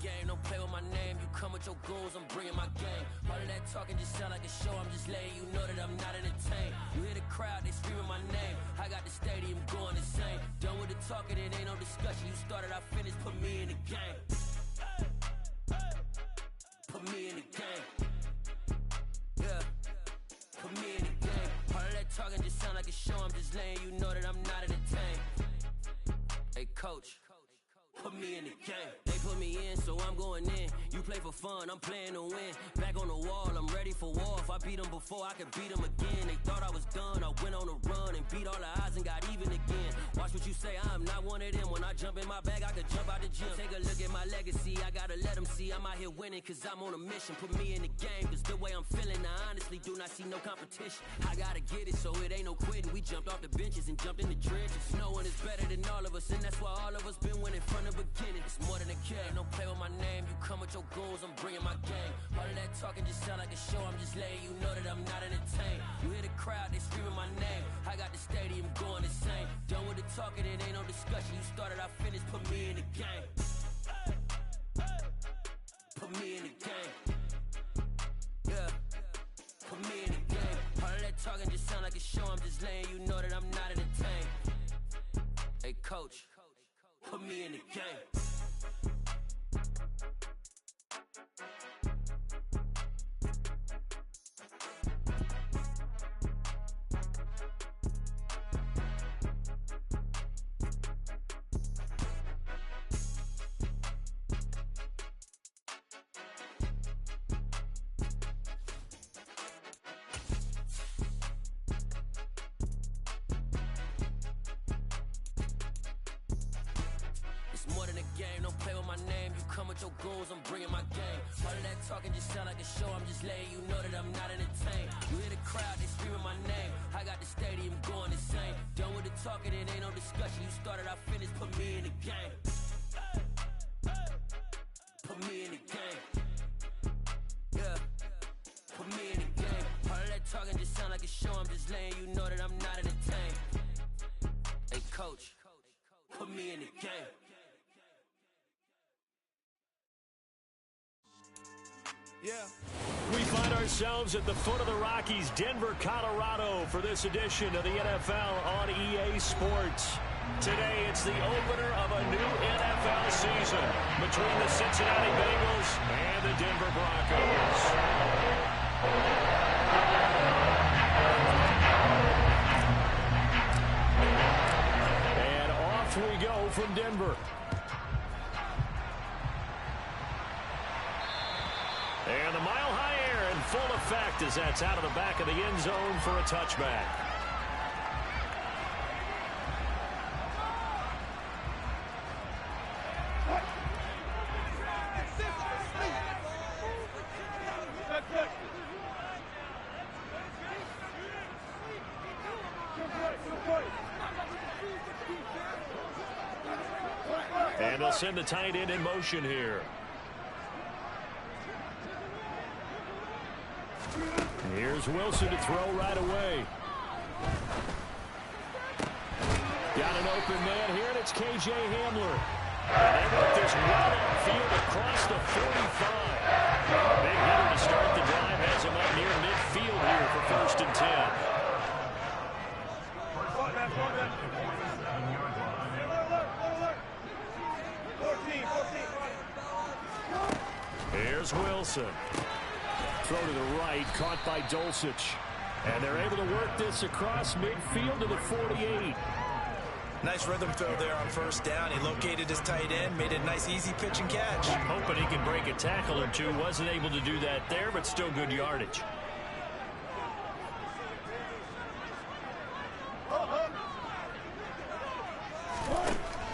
game, don't play with my name. You come with your goons, I'm bringing my game. All of that talking just sound like a show, I'm just letting you know that I'm not entertained. You hear the crowd, they screaming my name. I got the stadium going insane. Done with the talking, it ain't no discussion. You started, I finished, put me in the game. Put me in the game. Yeah, put me in the game. All of that talking just sound like a show, I'm just letting you know that I'm not entertained. Hey coach, put me in the game. They put me in, so I'm going in. You play for fun, I'm playing to win. Back on the wall, I'm ready for war. If I beat them before, I could beat them again. They thought I was done, I went on a run and beat all the odds and got even again. Watch what you say, I'm not one of them. When I jump in my bag, I could jump out the gym. Take a look at my legacy, I gotta let them see I'm out here winning, cause I'm on a mission. Put me in the game, cause the way I'm feeling, I honestly do not see no competition. I gotta get it, so it ain't no quitting. We jumped off the benches and jumped in the trenches. No one is better than all of us, and that's why all of us been winning from the beginning. It's more than a game, don't play with my name. You come with your goons, I'm bringing my game. All of that talking just sound like a show, I'm just letting you know that I'm not entertained. You hear the crowd, they screaming my name. I got the stadium going insane. Done with the talking, it ain't no discussion. You started, I finished, put me in the game. Put me in the game. Yeah, put me in the game. All of that talking just sound like a show, I'm just letting you know that I'm not entertained. Hey coach, put me in the game. More than a game, don't play with my name. You come with your goons, I'm bringing my game. All of that talking just sound like a show, I'm just letting you know that I'm not entertained. You hear the crowd, they screaming my name. I got the stadium going insane. Done with the talking, it ain't no discussion. You started, I finished, put me in the game. Put me in the game. Yeah, put me in the game. All of that talking just sound like a show, I'm just letting you know that I'm not entertained. Hey coach, put me in the game. Yeah. We find ourselves at the foot of the Rockies, Denver, Colorado, for this edition of the NFL on EA Sports. Today, it's the opener of a new NFL season between the Cincinnati Bengals and the Denver Broncos. And off we go from Denver. And the mile-high air in full effect as that's out of the back of the end zone for a touchback. And they'll send the tight end in motion here. Here's Wilson to throw right away. Got an open man here, and it's K.J. Hamler. And they work this well upfield across the 45. Big hitter to start the drive, has him up near midfield here for 1st and 10. Here's Wilson. Throw to the right, caught by Dulcich. And they're able to work this across midfield to the 48. Nice rhythm throw there on 1st down. He located his tight end, made a nice easy pitch and catch. Hoping he can break a tackle or two. Wasn't able to do that there, but still good yardage.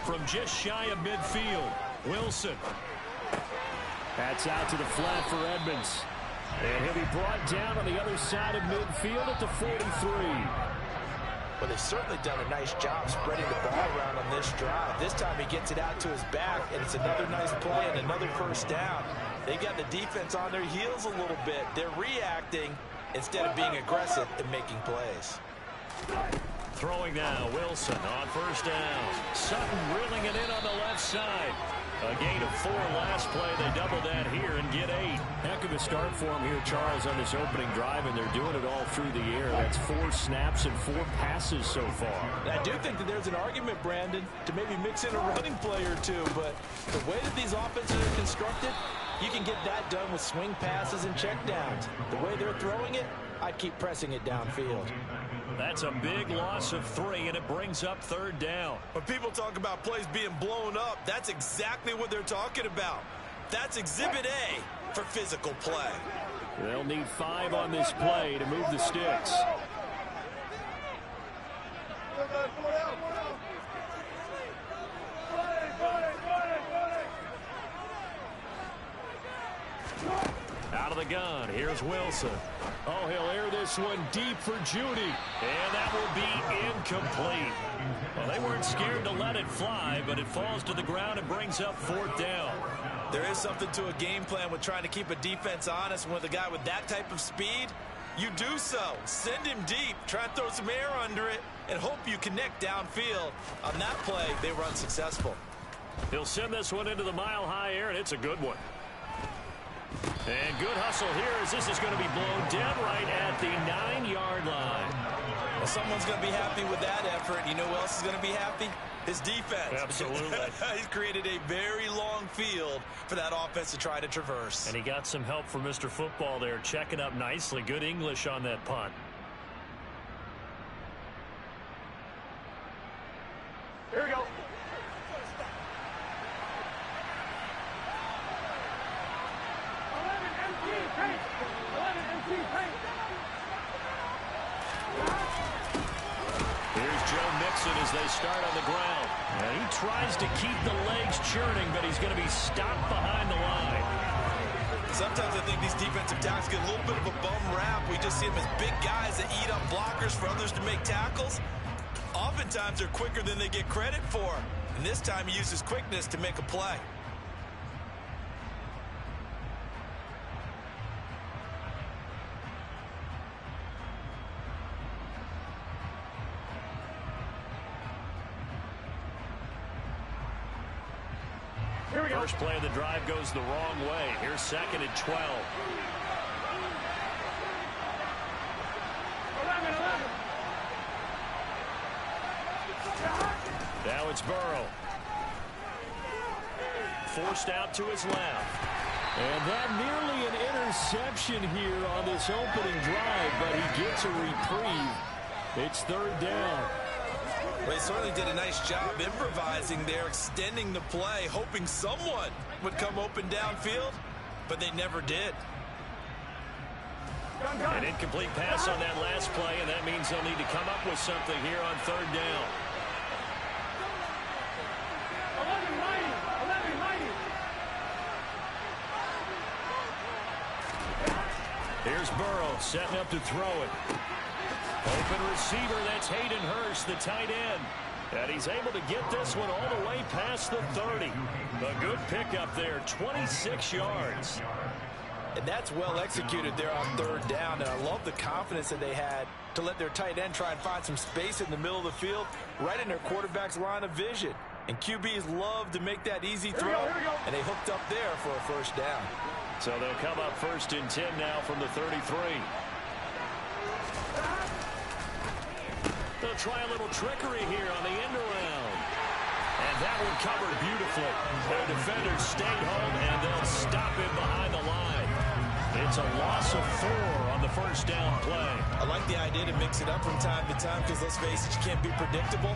From just shy of midfield, Wilson. That's out to the flat for Edmonds. And he'll be brought down on the other side of midfield at the 43. Well, they've certainly done a nice job spreading the ball around on this drive. This time he gets it out to his back, and it's another nice play and another 1st down. They got the defense on their heels a little bit. They're reacting instead of being aggressive and making plays. Throwing now, Wilson on first down. Sutton reeling it in on the left side. A gain of 4 last play. They double that here and get 8. Heck of a start for him here, Charles, on this opening drive, and they're doing it all through the air. That's 4 snaps and 4 passes so far. I do think that there's an argument, Brandon, to maybe mix in a running play or two, but the way that these offenses are constructed, you can get that done with swing passes and checkdowns. The way they're throwing it, I'd keep pressing it downfield. That's a big loss of 3, and it brings up 3rd down. When people talk about plays being blown up, that's exactly what they're talking about. That's Exhibit A for physical play. They'll need 5 on this play to move the sticks. Out of the gun, here's Wilson. Oh, he'll air this one deep for Judy. And that will be incomplete. Well, they weren't scared to let it fly, but it falls to the ground and brings up 4th down. There is something to a game plan with trying to keep a defense honest. And with a guy with that type of speed, you do so. Send him deep, try and throw some air under it, and hope you connect downfield. On that play, they were unsuccessful. He'll send this one into the mile-high air, and it's a good one. And good hustle here as this is going to be blown dead right at the 9-yard line. Well, someone's going to be happy with that effort. You know who else is going to be happy? His defense. Absolutely. He's created a very long field for that offense to try to traverse. And he got some help from Mr. Football there, checking up nicely. Good English on that punt. Here we go. Here's Joe Mixon as they start on the ground. And he tries to keep the legs churning, but he's going to be stopped behind the line. Sometimes I think these defensive tackles get a little bit of a bum rap. We just see them as big guys that eat up blockers for others to make tackles. Oftentimes they're quicker than they get credit for. And this time he uses quickness to make a play. First play of the drive goes the wrong way. Here's 2nd and 12. 11. Now it's Burrow. Forced out to his left. And that nearly an interception here on this opening drive, but he gets a reprieve. It's 3rd down. Well, he certainly did a nice job improvising there, extending the play, hoping someone would come open downfield, but they never did. An incomplete pass on that last play, and that means they'll need to come up with something here on 3rd down. 11. Here's Burrow setting up to throw it. Open receiver, that's Hayden Hurst, the tight end. And he's able to get this one all the way past the 30. A good pickup there, 26 yards. And that's well executed there on 3rd down. And I love the confidence that they had to let their tight end try and find some space in the middle of the field, right in their quarterback's line of vision. And QBs love to make that easy throw, and they hooked up there for a 1st down. So they'll come up 1st and 10 now from the 33. They'll try a little trickery here on the end around. And that one covered beautifully. Their defenders stayed home, and they'll stop him behind the line. It's a loss of 4 on the 1st down play. I like the idea to mix it up from time to time because, let's face it, you can't be predictable.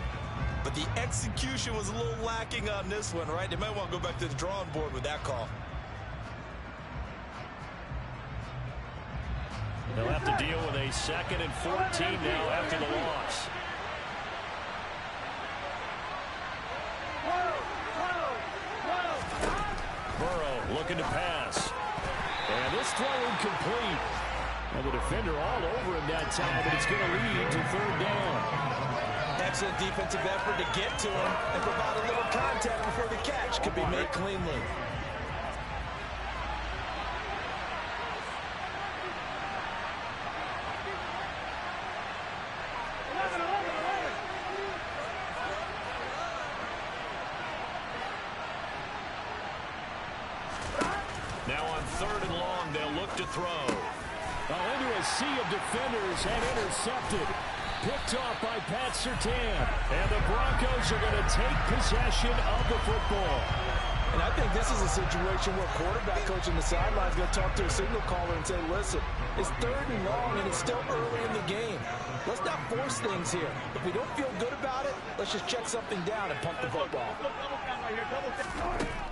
But the execution was a little lacking on this one, right? They might want to go back to the drawing board with that call. They'll have to deal with a 2nd and 14 now after the loss. Burrow looking to pass. And this throw incomplete. And the defender all over him that time, but it's going to lead to 3rd down. Excellent defensive effort to get to him and provide a little contact before the catch could be made cleanly. to throw. Into a sea of defenders and intercepted. Picked off by Pat Surtain. And the Broncos are going to take possession of the football. And I think this is a situation where quarterback coach on the sideline is going to talk to a signal caller and say, listen, it's 3rd and long and it's still early in the game. Let's not force things here. If we don't feel good about it, let's just check something down and pump the football.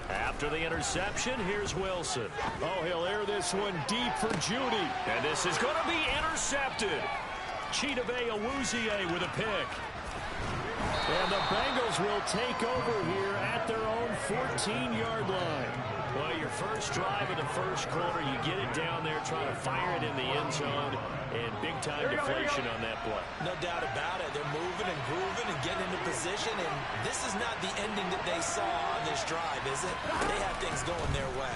After the interception, here's Wilson. Oh, he'll air this one deep for Judy. And this is going to be intercepted. Chidobe Awuzie with a pick. And the Bengals will take over here at their own 14-yard line. Well, your first drive of the first quarter, you get it down there, trying to fire it in the end zone, and big-time deflation on that play. No doubt about it. They're moving and grooving and getting into position, and this is not the ending that they saw on this drive, is it? They have things going their way.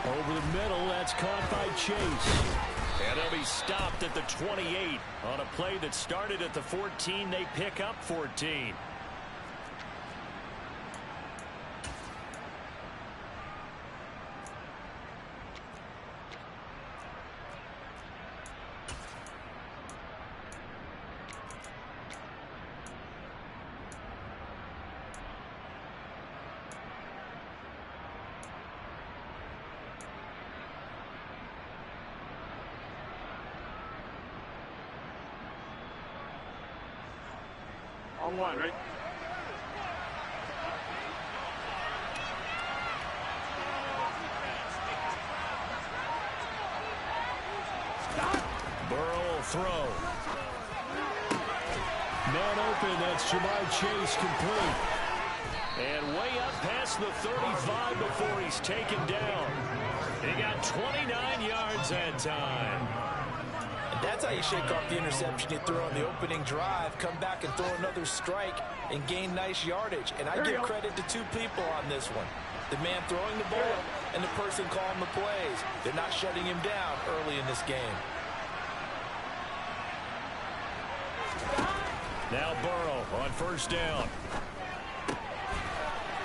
Over the middle, that's caught by Chase. And they'll be stopped at the 28 on a play that started at the 14. They pick up 14. On one, right? Burrow will throw. Man open, that's Jamar Chase complete. And way up past the 35 before he's taken down. He got 29 yards that time. That's how you shake off the interception you throw on the opening drive, come back and throw another strike and gain nice yardage. And I give credit to 2 people on this one. The man throwing the ball and the person calling the plays. They're not shutting him down early in this game. Now Burrow on first down.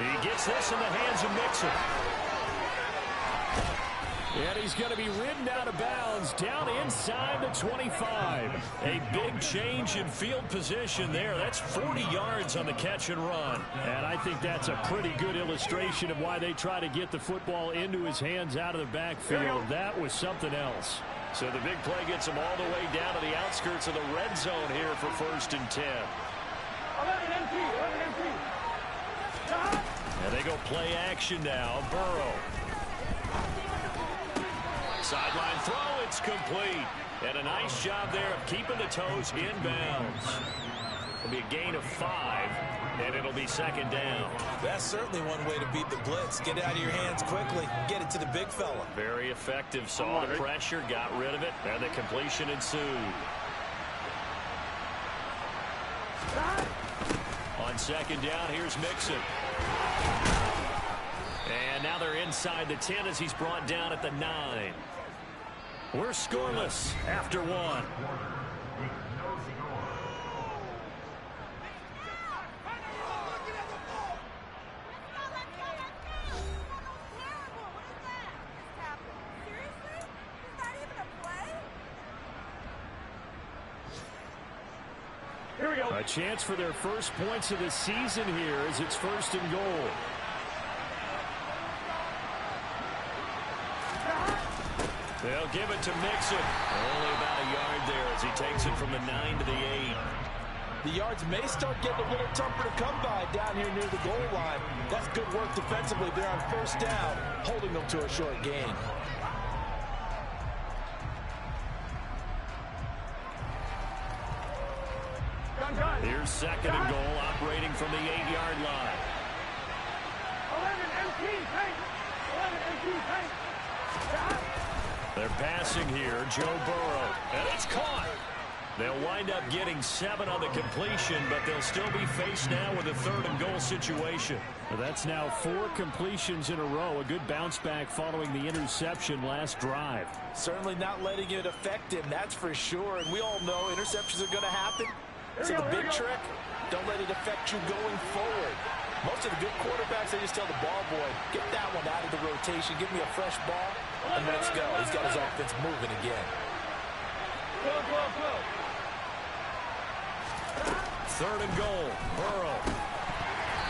He gets this in the hands of Mixon. And he's going to be ridden out of bounds down inside the 25. A big change in field position there. That's 40 yards on the catch and run. And I think that's a pretty good illustration of why they try to get the football into his hands out of the backfield. That was something else. So the big play gets him all the way down to the outskirts of the red zone here for 1st and 10. 11 MP. And they go play action now. Burrow. Sideline throw, it's complete. And a nice job there of keeping the toes inbounds. It'll be a gain of 5, and it'll be 2nd down. That's certainly one way to beat the blitz. Get it out of your hands quickly. Get it to the big fella. Very effective. Saw the pressure, got rid of it, and the completion ensued. On 2nd down, here's Mixon. And now they're inside the 10 as he's brought down at the 9. We're scoreless after 1. Here we go. A chance for their first points of the season here as it's 1st and goal. They'll give it to Mixon. Only about a yard there as he takes it from the 9 to the 8. The yards may start getting a little tougher to come by down here near the goal line. That's good work defensively there on 1st down, holding them to a short gain. Here's 2nd and goal, operating from the 8-yard line. 11 MP. 11 MP. They're passing here, Joe Burrow, and it's caught. They'll wind up getting 7 on the completion, but they'll still be faced now with a 3rd and goal situation. Well, that's now 4 completions in a row. A good bounce back following the interception last drive. Certainly not letting it affect him, that's for sure. And we all know interceptions are going to happen. So the big trick, don't let it affect you going forward. Most of the good quarterbacks, they just tell the ball boy, get that one out of the rotation, give me a fresh ball, and let's go. He's got his offense moving again. Go, go, go. 3rd and goal. Burrow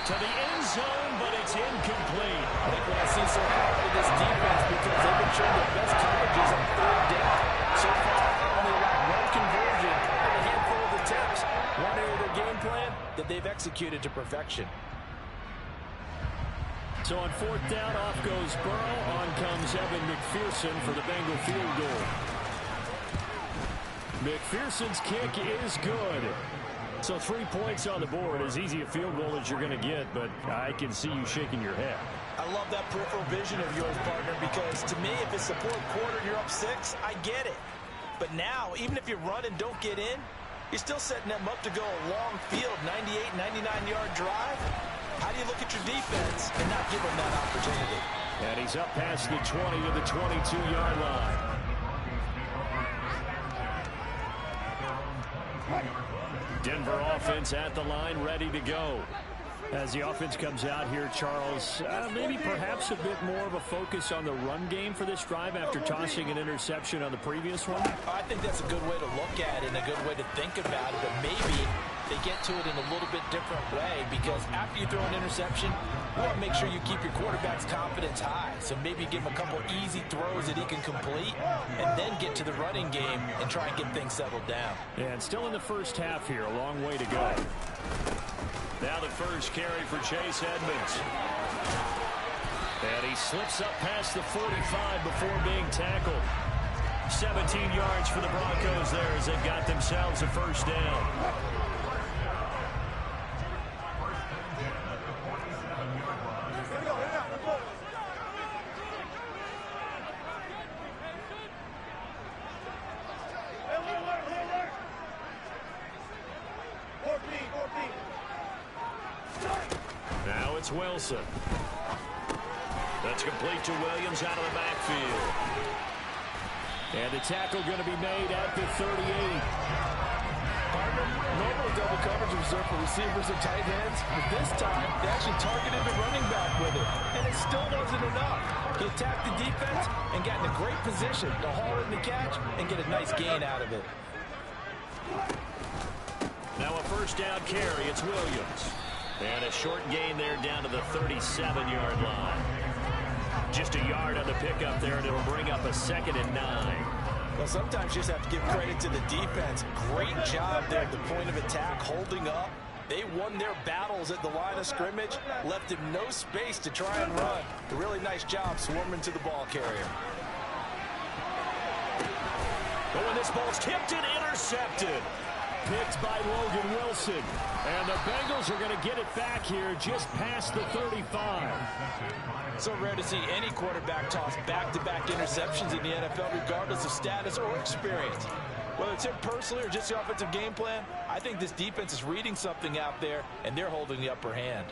to the end zone, but it's incomplete. I think what I see so far with this defense, because they've been showing their best coverages on 3rd down. So far, only allowed 1 conversion and a handful of attempts. One area of their game plan that they've executed to perfection. So on 4th down, off goes Burrow. On comes Evan McPherson for the Bengal field goal. McPherson's kick is good. So 3 points on the board. As easy a field goal as you're going to get, but I can see you shaking your head. I love that peripheral vision of yours, partner, because to me, if it's the 4th quarter and you're up 6, I get it. But now, even if you run and don't get in, you're still setting them up to go a long field, 98, 99-yard drive. How do you look at your defense and not give them that opportunity? And he's up past the 20 to the 22-yard line. Denver offense at the line, ready to go. As the offense comes out here, Charles, maybe perhaps a bit more of a focus on the run game for this drive after tossing an interception on the previous one? I think that's a good way to look at it and a good way to think about it, but maybe they get to it in a little bit different way, because after you throw an interception, you want to make sure you keep your quarterback's confidence high. So maybe give him a couple easy throws that he can complete and then get to the running game and try and get things settled down. And still in the first half here, a long way to go. Now the first carry for Chase Edmonds. And he slips up past the 45 before being tackled. 17 yards for the Broncos there as they've got themselves a first down. Now it's Wilson. That's complete to Williams out of the backfield. And the tackle going to be made at the 38. Normal double coverage reserved for receivers and tight ends, but this time they actually targeted the running back with it, and it still wasn't enough. He attacked the defense and got in a great position to haul in the catch and get a nice gain out of it. Now a first down carry. It's Williams. And a short gain there down to the 37-yard line. Just a yard on the pickup there, and it'll bring up a 2nd and 9. Well, sometimes you just have to give credit to the defense. Great job there at the point of attack, holding up. They won their battles at the line of scrimmage, left him no space to try and run. A really nice job swarming to the ball carrier. But when this ball's tipped and intercepted. Picked by Logan Wilson. And the Bengals are going to get it back here just past the 35. So rare to see any quarterback toss back-to-back interceptions in the NFL, regardless of status or experience. Whether it's him personally or just the offensive game plan, I think this defense is reading something out there, and they're holding the upper hand.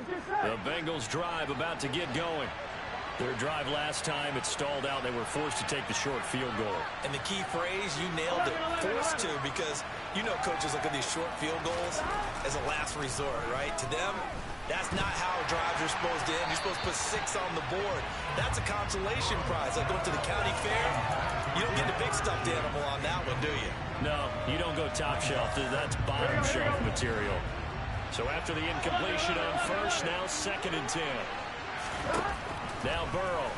The Bengals drive about to get going. Their drive last time, it stalled out. They were forced to take the short field goal. And the key phrase, you nailed it, forced to, because you know coaches look at these short field goals as a last resort, right? To them, that's not how drives are supposed to end. You're supposed to put 6 on the board. That's a consolation prize. Like going to the county fair, you don't get a big stuffed animal on that one, do you? No, you don't go top shelf. That's bottom shelf material. So after the incompletion on first, now 2nd and 10. Now Burrow.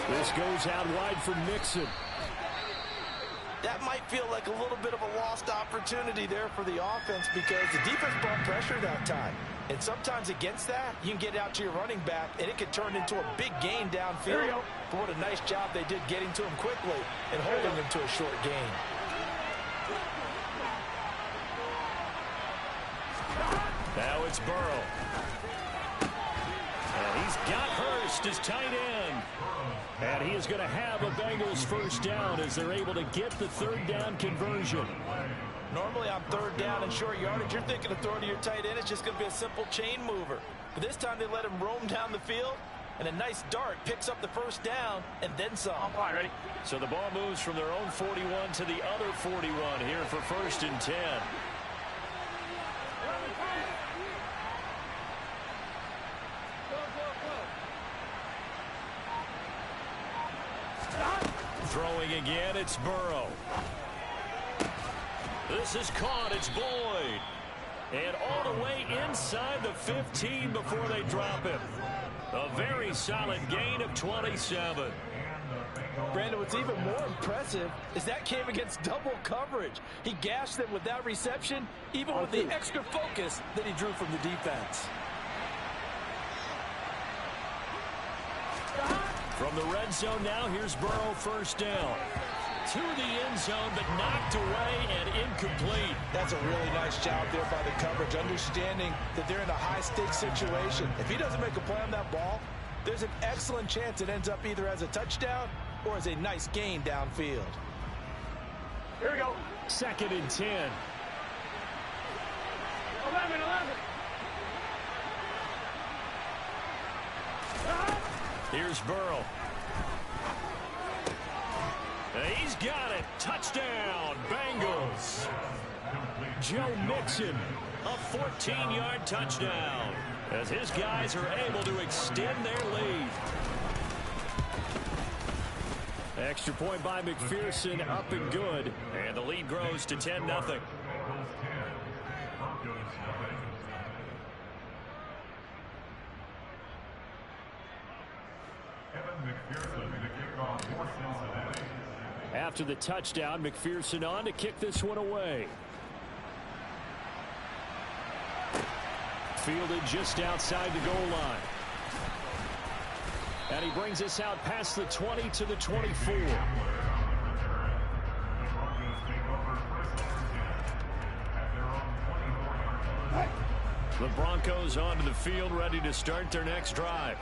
This goes out wide for Mixon. That might feel like a little bit of a lost opportunity there for the offense, because the defense brought pressure that time. And sometimes against that, you can get out to your running back, and it could turn into a big gain downfield. But what a nice job they did getting to him quickly and holding him to a short gain. Now it's Burrow. And he's got Hurst as tight end. And he is going to have a Bengals first down as they're able to get the 3rd down conversion. Normally on 3rd down and short yardage, you're thinking of throwing to your tight end. It's just going to be a simple chain mover. But this time they let him roam down the field, and a nice dart picks up the first down and then some. Ready? So the ball moves from their own 41 to the other 41 here for 1st and 10. Throwing again, it's Burrow. This is caught, it's Boyd. And all the way inside the 15 before they drop him. A very solid gain of 27. Brandon, what's even more impressive is that came against double coverage. He gashed them with that reception, even with the extra focus that he drew from the defense. From the red zone now, here's Burrow, first down. To the end zone, but knocked away and incomplete. That's a really nice job there by the coverage, understanding that they're in a high-stakes situation. If he doesn't make a play on that ball, there's an excellent chance it ends up either as a touchdown or as a nice gain downfield. Here we go. 2nd and 10. 11. Here's Burrow. He's got it. Touchdown, Bengals. Joe Mixon, a 14-yard touchdown, as his guys are able to extend their lead. Extra point by McPherson, up and good. And the lead grows to 10-0. After the touchdown, McPherson on to kick this one away. Fielded just outside the goal line. And he brings us out past the 20 to the 24. The Broncos onto the field, ready to start their next drive.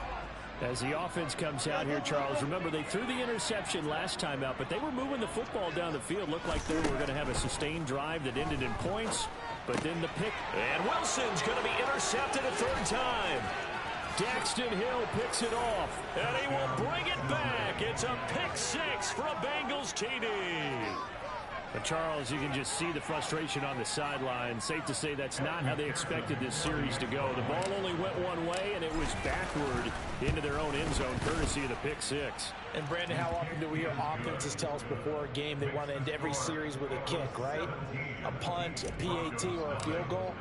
As the offense comes out here, Charles, remember they threw the interception last time out, but they were moving the football down the field. Looked like they were going to have a sustained drive that ended in points, but then the pick. And Wilson's going to be intercepted a 3rd time. Daxton Hill picks it off, and he will bring it back. It's a pick 6 for a Bengals TD. But Charles, you can just see the frustration on the sideline. Safe to say that's not how they expected this series to go. The ball only went one way, and it was backward into their own end zone, courtesy of the pick 6. And Brandon, how often do we hear offenses tell us before a game they want to end every series with a kick, right? A punt, a PAT, or a field goal.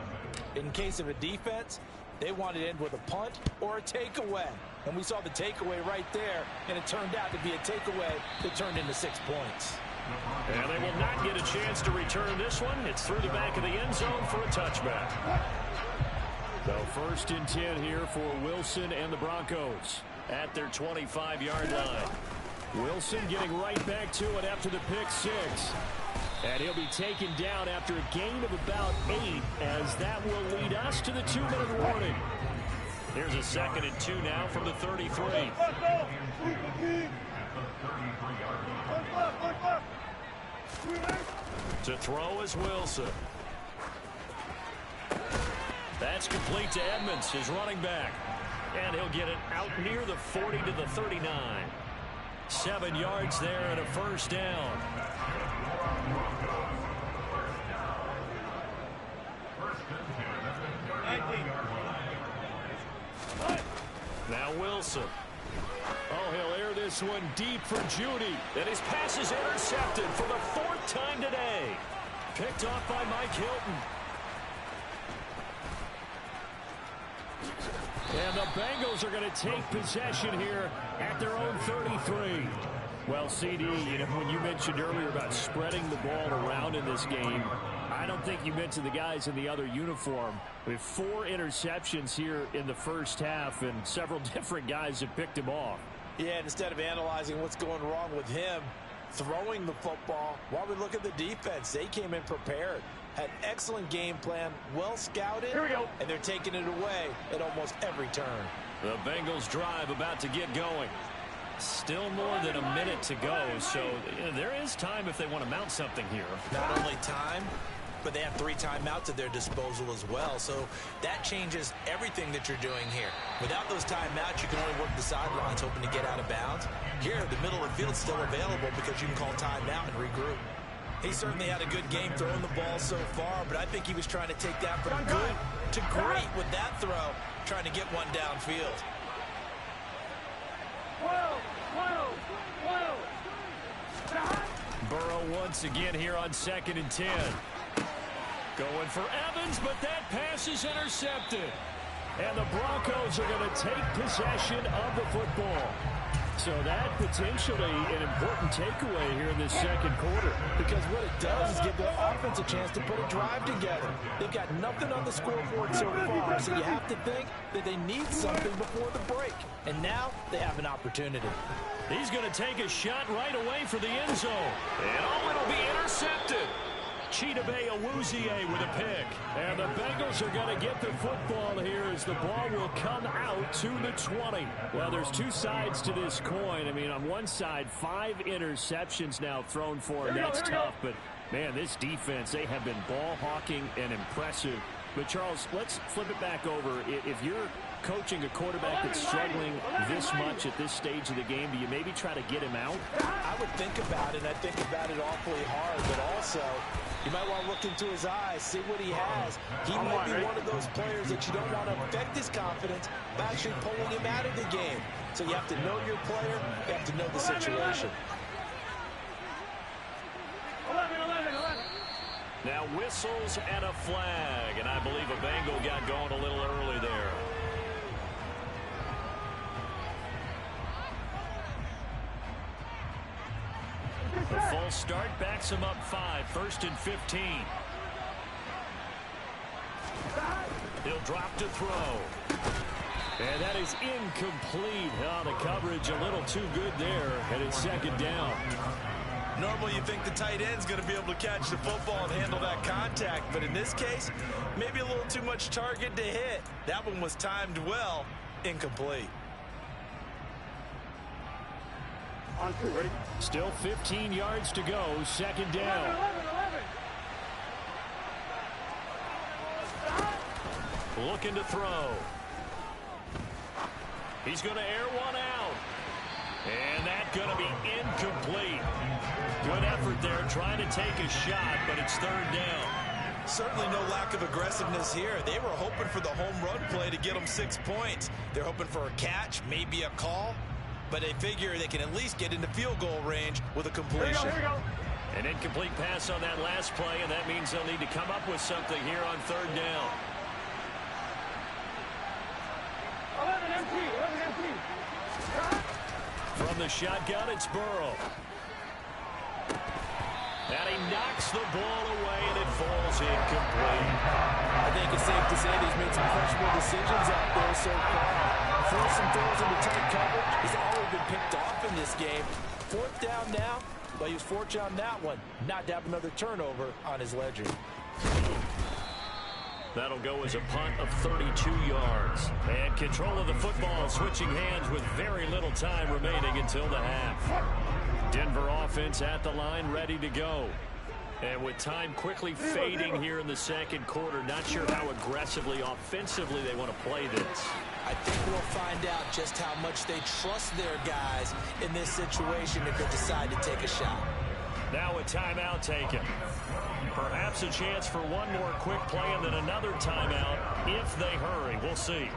In case of a defense, they want to end with a punt or a takeaway. And we saw the takeaway right there, and it turned out to be a takeaway that turned into 6 points. And they will not get a chance to return this one. It's through the back of the end zone for a touchback. So 1st and 10 here for Wilson and the Broncos at their 25-yard line. Wilson getting right back to it after the pick 6. And he'll be taken down after a gain of about 8, as that will lead us to the 2-minute warning. Here's a 2nd and 2 now from the 33. To throw is Wilson. That's complete to Edmonds, his running back. And he'll get it out near the 40 to the 39. 7 yards there and a 1st down. Now Wilson. Oh, he'll air this one deep for Judy. And his pass is intercepted for the 4th time today. Picked off by Mike Hilton. And the Bengals are going to take possession here at their own 33. Well, CD, you know, when you mentioned earlier about spreading the ball around in this game, I don't think you mentioned the guys in the other uniform. With 4 interceptions here in the first half, and several different guys have picked him off. Yeah, instead of analyzing what's going wrong with him, throwing the football, while we look at the defense, they came in prepared. Had excellent game plan, well scouted, Here we go. And they're taking it away at almost every turn. The Bengals drive about to get going. Still more than a minute to go, so there is time if they want to mount something here. Not only time, but they have 3 timeouts at their disposal as well, so that changes everything that you're doing here. Without those timeouts, you can only work the sidelines hoping to get out of bounds. Here, the middle of the field's still available because you can call timeout and regroup. He certainly had a good game throwing the ball so far, but I think he was trying to take that from good to great with that throw, trying to get one downfield. 12. Burrow once again here on 2nd and 10. Going for Evans, but that pass is intercepted. And the Broncos are going to take possession of the football. So that potentially an important takeaway here in this second quarter. Because what it does is give their offense a chance to put a drive together. They've got nothing on the scoreboard so far, so you have to think that they need something before the break. And now they have an opportunity. He's going to take a shot right away for the end zone. And it'll be intercepted. Chidobe Awuzie with a pick. And the Bengals are going to get the football here as the ball will come out to the 20. Well, there's two sides to this coin. I mean, on one side, 5 interceptions now thrown for, and that's tough. But, man, this defense, they have been ball hawking and impressive. But, Charles, let's flip it back over. If you're coaching a quarterback that's struggling this much at this stage of the game, do you maybe try to get him out? I would think about it, and I think about it awfully hard, but also you might want to look into his eyes, see what he has. He might be one of those players that you don't want to affect his confidence by actually pulling him out of the game. So you have to know your player, you have to know the situation. 11. Now whistles and a flag, and I believe a Bengal got going a little early there. The full start backs him up 5, 1st and 15. He'll drop to throw. And that is incomplete. Oh, the coverage a little too good there, and it's 2nd down. Normally you think the tight end's going to be able to catch the football and handle that contact, but in this case, maybe a little too much target to hit. That one was timed well, incomplete. On 2, ready? Still 15 yards to go, 2nd down. 11. Looking to throw. He's going to air one out. And that's going to be incomplete. Good effort there trying to take a shot, but it's 3rd down. Certainly no lack of aggressiveness here. They were hoping for the home run play to get them 6 points. They're hoping for a catch, maybe a call, but they figure they can at least get into field goal range with a completion. Here we go. An incomplete pass on that last play, and that means they'll need to come up with something here on 3rd down. 11 empty. From the shotgun, it's Burrow. And he knocks the ball away, and it falls incomplete. I think it's safe to say that he's made some questionable decisions out there so far. Forcing throws into tight coverage. He's already been picked off in this game. 4th down now, but he was fortunate on that one. Not to have another turnover on his ledger. That'll go as a punt of 32 yards. And control of the football switching hands with very little time remaining until the half. Denver offense at the line ready to go. And with time quickly fading here in the second quarter, not sure how aggressively, offensively they want to play this. I think we'll find out just how much they trust their guys in this situation if they decide to take a shot. Now a timeout taken. Perhaps a chance for one more quick play and then another timeout if they hurry. We'll see.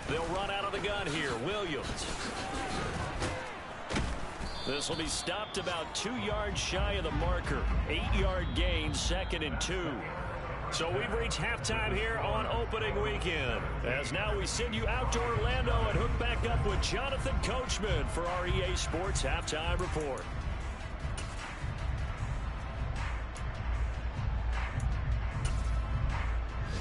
They'll run out of the gun here. Williams. This will be stopped about 2 yards shy of the marker. 8-yard gain, 2nd and 2. So we've reached halftime here on opening weekend. As now we send you out to Orlando and hook back up with Jonathan Coachman for our EA Sports Halftime Report.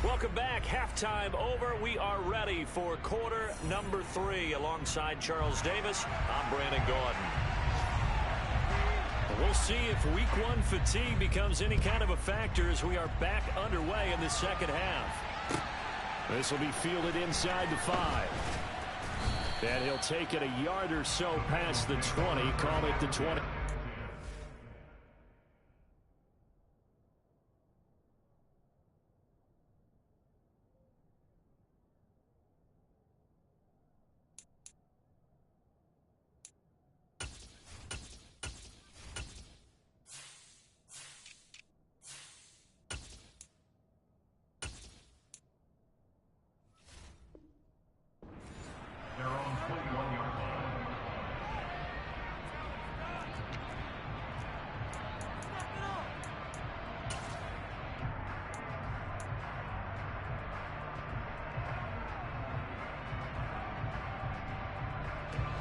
Welcome back. Halftime over. We are ready for quarter number 3 alongside Charles Davis. I'm Brandon Gordon. We'll see if week 1 fatigue becomes any kind of a factor as we are back underway in the second half. This will be fielded inside the 5. And he'll take it a yard or so past the 20. Call it the 20.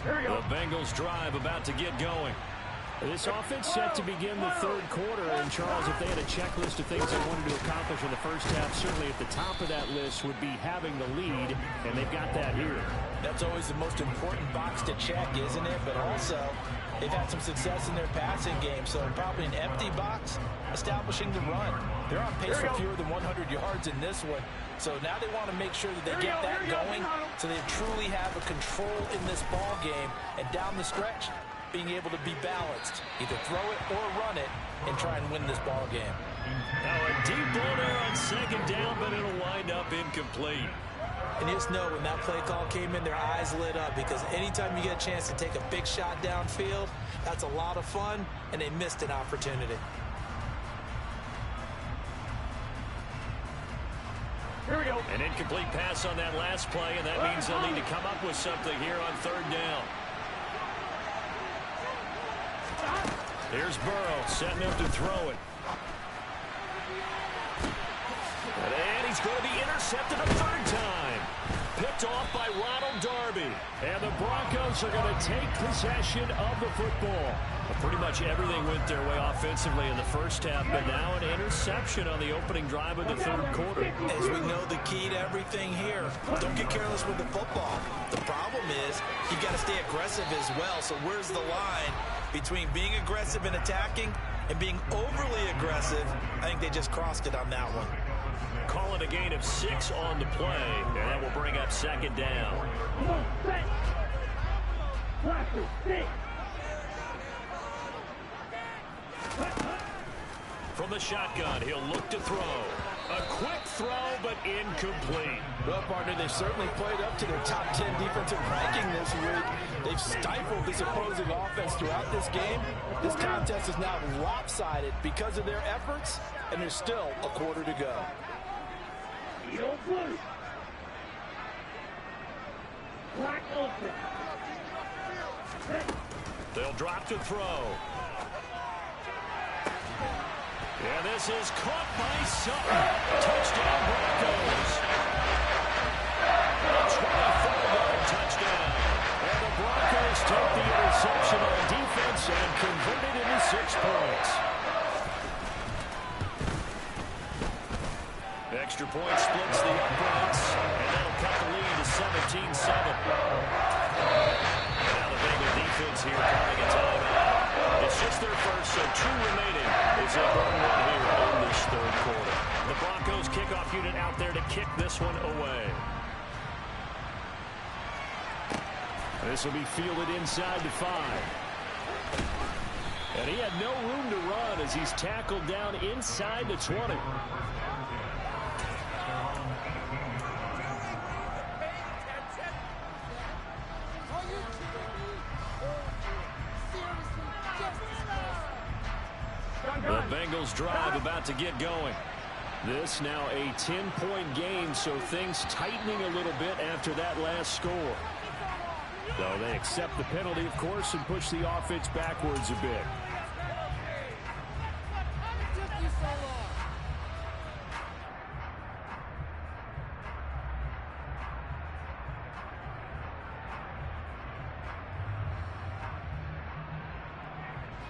The Bengals drive about to get going. This offense set to begin the third quarter. And, Charles, if they had a checklist of things they wanted to accomplish in the first half, certainly at the top of that list would be having the lead, and they've got that here. That's always the most important box to check, isn't it? But also, they've had some success in their passing game, so probably an empty box, establishing the run. They're on pace for fewer than 100 yards in this one, so now they want to make sure that they get that going so they truly have a control in this ball game, and down the stretch, being able to be balanced, either throw it or run it, and try and win this ball game. Now a deep ball there on second down, but it'll wind up incomplete. And just know when that play call came in, their eyes lit up, because anytime you get a chance to take a big shot downfield, that's a lot of fun, and they missed an opportunity. Here we go. An incomplete pass on that last play, and that means they'll need to come up with something here on third down. Here's Burrow setting up to throw it. And he's going to be intercepted a third time. Picked off by Ronald Darby. And the Broncos are going to take possession of the football. Pretty much everything went their way offensively in the first half, but now an interception on the opening drive of the third quarter. As we know, the key to everything here, don't get careless with the football. The problem is you've got to stay aggressive as well. So where's the line between being aggressive and attacking and being overly aggressive? I think they just crossed it on that one. Call it a gain of 6 on the play, and that will bring up second down. From the shotgun, he'll look to throw. A quick throw, but incomplete. Well, partner, they've certainly played up to their top 10 defensive ranking this week. They've stifled this opposing offense throughout this game. This contest is now lopsided because of their efforts, and there's still a quarter to go. They'll drop to throw. And this is caught by Sutton. Touchdown, Broncos. A 24-yard touchdown. And the Broncos take the interception on defense and convert it into 6 points. Extra point splits the uprights, and that'll cut the lead to 17-7. Now the Bengal defense here calling a timeout. It's just their first, so 2 remaining as they burn one here in this third quarter. The Broncos kickoff unit out there to kick this one away. This will be fielded inside the 5. And he had no room to run as he's tackled down inside the 20. The Bengals drive about to get going. This now a 10-point game, so things tightening a little bit after that last score. Though they accept the penalty, of course, and push the offense backwards a bit.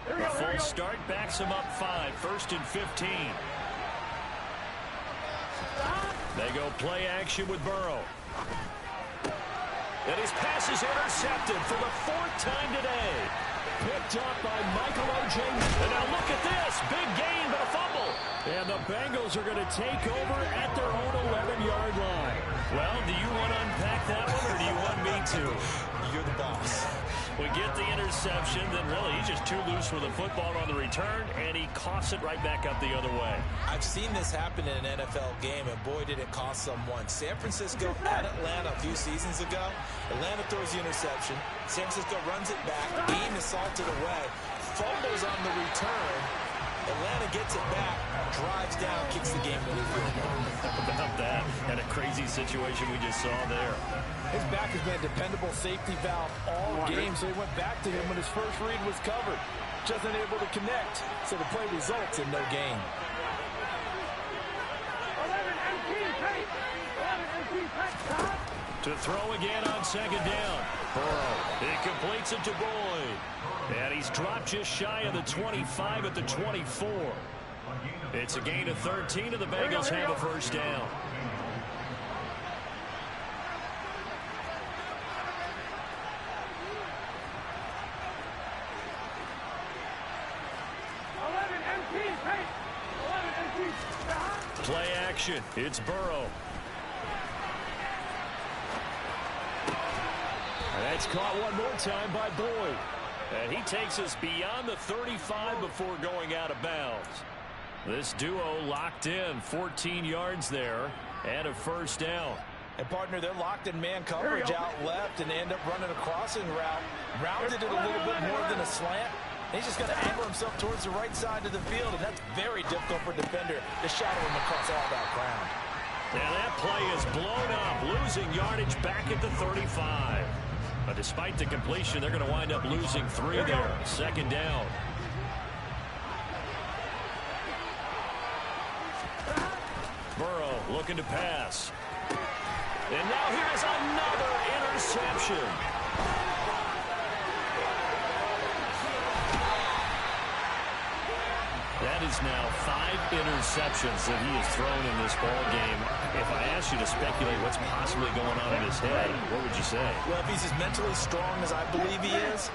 A full start backs him up 5, 1st and 15. They go play action with Burrow. And his pass is intercepted for the 4th time today. Picked up by Michael O.J. And now look at this. Big gain, but a fumble. And the Bengals are going to take over at their own 11-yard line. Well, do you want to unpack that one, or do you want me to? You're the boss. We get the interception, then really he's just too loose with the football on the return, and he coughs it right back up the other way. I've seen this happen in an NFL game, and boy, did it cost someone. San Francisco at Atlanta a few seasons ago. Atlanta throws the interception. San Francisco runs it back. The game is salted away. Fumbles on the return. Atlanta gets it back, drives down, kicks the game-winning field goal. About that, and a crazy situation we just saw there. His back has been a dependable safety valve all game, so he went back to him when his first read was covered. Just unable to connect, so the play results in no gain. 11 empty, To throw again on second down. Burrow. He completes it to Boyd. And he's dropped just shy of the 25 at the 24. It's a gain of 13, and the Bengals have a first down. Play action. It's Burrow. And that's caught one more time by Boyd. And he takes us beyond the 35 before going out of bounds. This duo locked in, 14 yards there, and a first down. And, partner, they're locked in man coverage out left, and they end up running a crossing route. Rounded it a little bit more than a slant. He's just going to angle himself towards the right side of the field, and that's very difficult for a defender to shadow him across all that ground. And that play is blown up, losing yardage back at the 35. But despite the completion, they're going to wind up losing 3 there. Second down. Burrow looking to pass. And now here's another interception. That is now 5 interceptions that he has thrown in this ball game. If I asked you to speculate what's possibly going on in his head, what would you say? Well, if he's as mentally strong as I believe he is,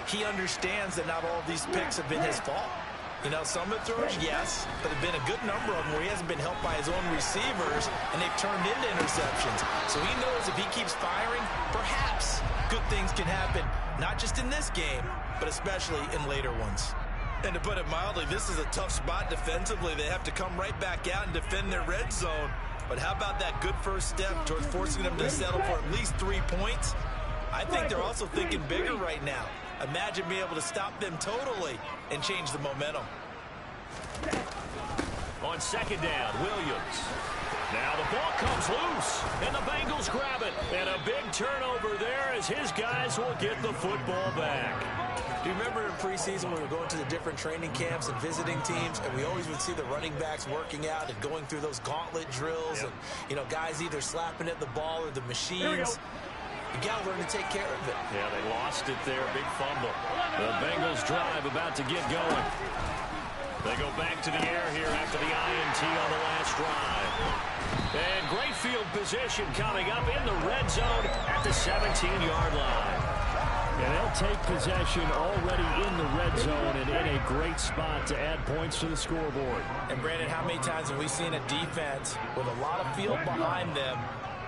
he understands that not all of these picks have been his fault. You know, some of the throws, yes, but there have been a good number of them where he hasn't been helped by his own receivers, and they've turned into interceptions. So he knows if he keeps firing, perhaps good things can happen, not just in this game, but especially in later ones. And to put it mildly, this is a tough spot defensively. They have to come right back out and defend their red zone. But how about that good first step towards forcing them to settle for at least 3 points? I think they're also thinking bigger right now. Imagine being able to stop them totally and change the momentum. On second down, Williams. Now the ball comes loose, and the Bengals grab it. And a big turnover there as his guys will get the football back. Do you remember in preseason when we were going to the different training camps and visiting teams, and we always would see the running backs working out and going through those gauntlet drills, and, you know, guys either slapping at the ball or the machines. You got to learn to take care of it. Yeah, they lost it there. Big fumble. The Bengals drive about to get going. They go back to the air here after the INT on the last drive. And great field position coming up in the red zone at the 17-yard line. And they'll take possession already in the red zone and in a great spot to add points to the scoreboard. And, Brandon, how many times have we seen a defense with a lot of field behind them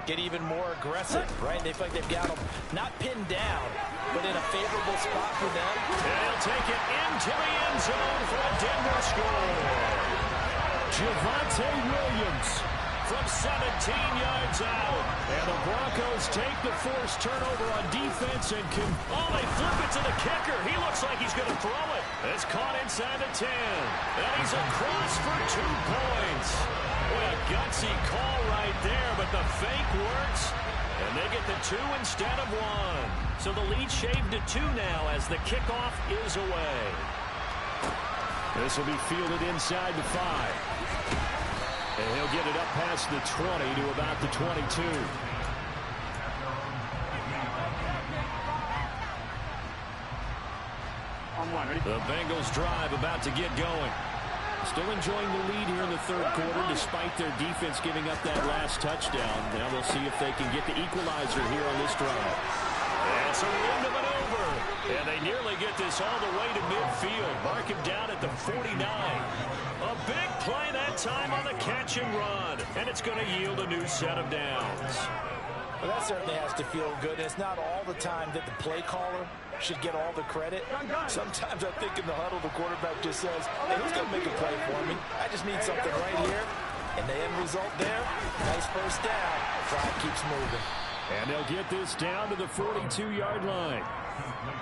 get even more aggressive, right? They feel like they've got them not pinned down, but in a favorable spot for them. And he'll take it into the end zone for a Denver score. Javonte Williams from 17 yards out. And the Broncos take the forced turnover on defense and can... Oh, they flip it to the kicker. He looks like he's going to throw it. It's caught inside the 10. And he's across for 2 points. Boy, a gutsy call right there, but the fake works. And they get the 2 instead of 1. So the lead shaved to 2 now as the kickoff is away. This will be fielded inside the 5. And he'll get it up past the 20 to about the 22. The Bengals drive about to get going. Still enjoying the lead here in the third quarter despite their defense giving up that last touchdown. Now we'll see if they can get the equalizer here on this drive. It's a ring to maneuver. And they nearly get this all the way to midfield. Mark him down at the 49. A big play that time on the catch and run. And it's going to yield a new set of downs. Well, that certainly has to feel good. And it's not all the time that the play caller should get all the credit. Sometimes I think in the huddle, the quarterback just says, hey, who's going to make a play for me? I just need something right here. And the end result there, nice first down. Drive keeps moving. And they'll get this down to the 42-yard line.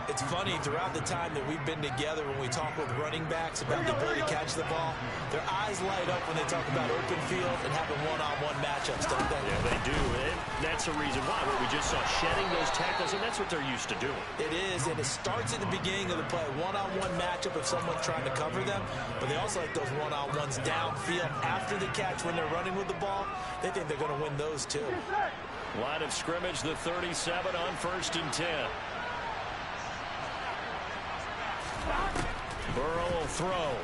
It's funny, throughout the time that we've been together, when we talk with running backs about the ability to catch the ball, their eyes light up when they talk about open field and having one-on-one matchups, don't they? Yeah, they do. And that's the reason why. What we just saw, shedding those tackles, and that's what they're used to doing. It is, and it starts at the beginning of the play. One-on-one matchup of someone trying to cover them, but they also like those one-on-ones downfield after the catch when they're running with the ball. They think they're going to win those, too. Line of scrimmage, the 37 on 1st and 10. Burrow will throw.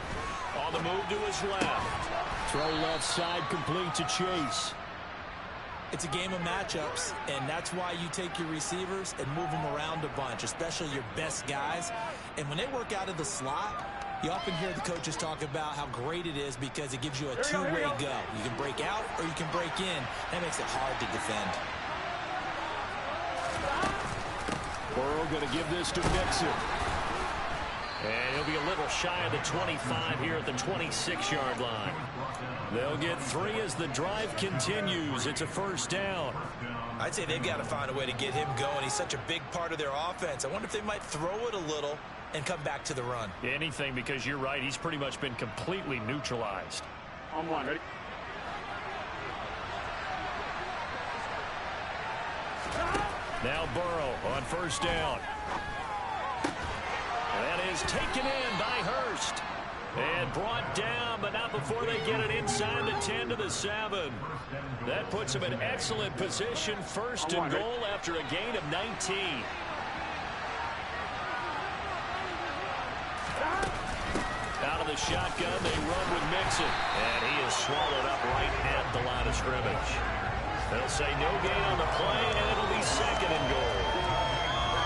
On the move to his left. Throw left side, complete to Chase. It's a game of matchups, and that's why you take your receivers and move them around a bunch, especially your best guys. And when they work out of the slot, you often hear the coaches talk about how great it is because it gives you a two-way go. You can break out or you can break in. That makes it hard to defend. Burrow going to give this to Mixon. And he'll be a little shy of the 25 here at the 26-yard line. They'll get 3 as the drive continues. It's a first down. I'd say they've got to find a way to get him going. He's such a big part of their offense. I wonder if they might throw it a little and come back to the run. Anything, because you're right. He's pretty much been completely neutralized. On one, ready? Now Burrow on first down. That is taken in by Hurst. And brought down, but not before they get it inside the 10 to the 7. That puts them in excellent position. First and goal after a gain of 19. Out of the shotgun, they run with Mixon. And he is swallowed up right at the line of scrimmage. They'll say no gain on the play, and it'll be second and goal.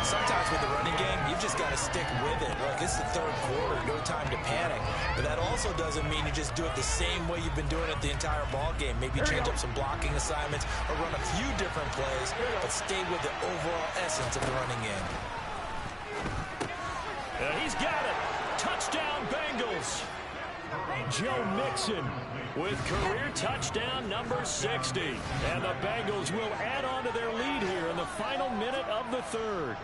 Sometimes with the running game, you've just got to stick with it. Look, it's the third quarter, no time to panic. But that also doesn't mean you just do it the same way you've been doing it the entire ball game. Maybe change up some blocking assignments or run a few different plays, but stay with the overall essence of the running game. And he's got it. Touchdown, Bengals. Joe Mixon with career touchdown number 60. And the Bengals will add on to their lead here in the final minute of the third.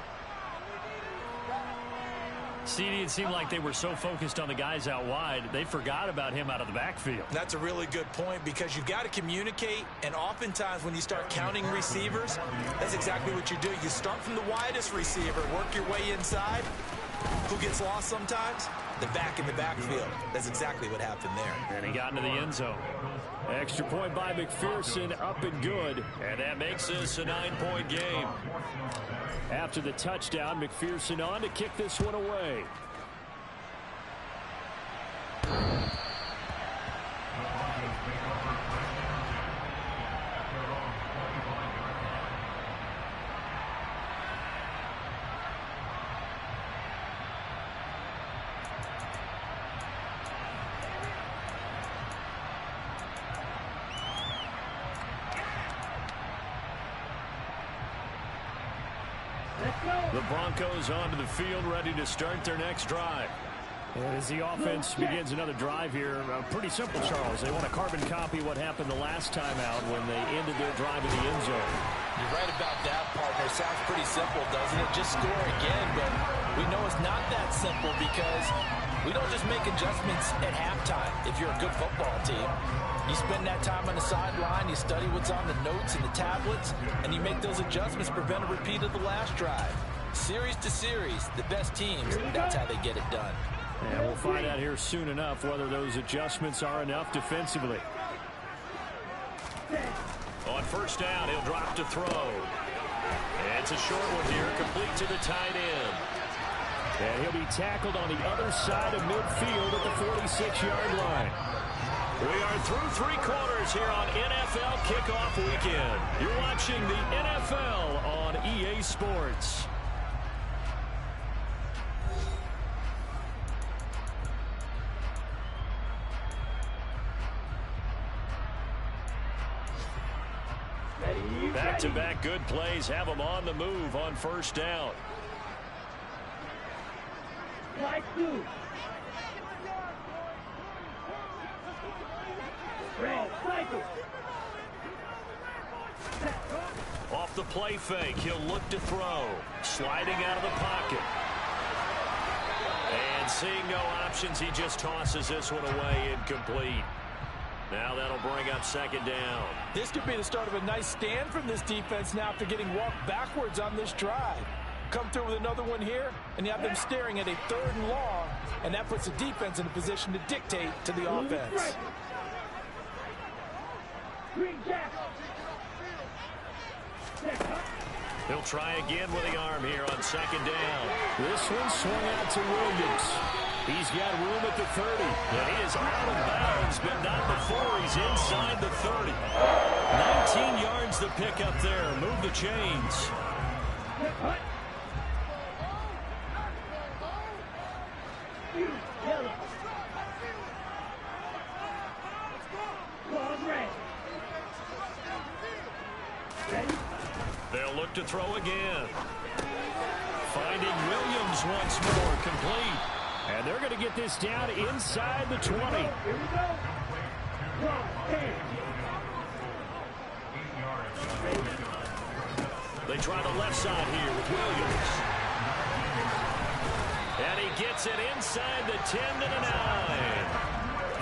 CD, it seemed like they were so focused on the guys out wide, they forgot about him out of the backfield. That's a really good point because you've got to communicate, and oftentimes when you start counting receivers, that's exactly what you do. You start from the widest receiver, work your way inside. Who gets lost sometimes? The back in the backfield. That's exactly what happened there. And he got into the end zone. Extra point by McPherson, up and good. And that makes this a 9-point game. After the touchdown, McPherson on to kick this one away. The Broncos onto the field, ready to start their next drive. And as the offense begins another drive here, pretty simple, Charles. They want to carbon copy what happened the last time out when they ended their drive in the end zone. You're right about that, partner. Sounds pretty simple, doesn't it? Just score again, but we know it's not that simple because we don't just make adjustments at halftime if you're a good football team. You spend that time on the sideline, you study what's on the notes and the tablets, and you make those adjustments, prevent a repeat of the last drive. Series to series, the best teams, that's how they get it done. And we'll find out here soon enough whether those adjustments are enough defensively. On first down, he'll drop to throw. And it's a short one here, complete to the tight end. And he'll be tackled on the other side of midfield at the 46-yard line. We are through 3 quarters here on NFL Kickoff Weekend. You're watching the NFL on EA Sports. Back-to-back good plays have them on the move on first down. Off the play fake, he'll look to throw. Sliding out of the pocket. And seeing no options, he just tosses this one away incomplete. Now that'll bring up second down. This could be the start of a nice stand from this defense now after getting walked backwards on this drive. Come through with another one here, and you have them staring at a 3rd and long, and that puts the defense in a position to dictate to the offense. He'll try again with the arm here on second down. This one swung out to Williams. He's got room at the 30. And he is out of bounds, but not before he's inside the 30. 19 yards to pick up there. Move the chains. They'll look to throw again. Finding Williams once more, complete. And they're going to get this down inside the 20. They try the left side here with Williams. And he gets it inside the 10 to the 9.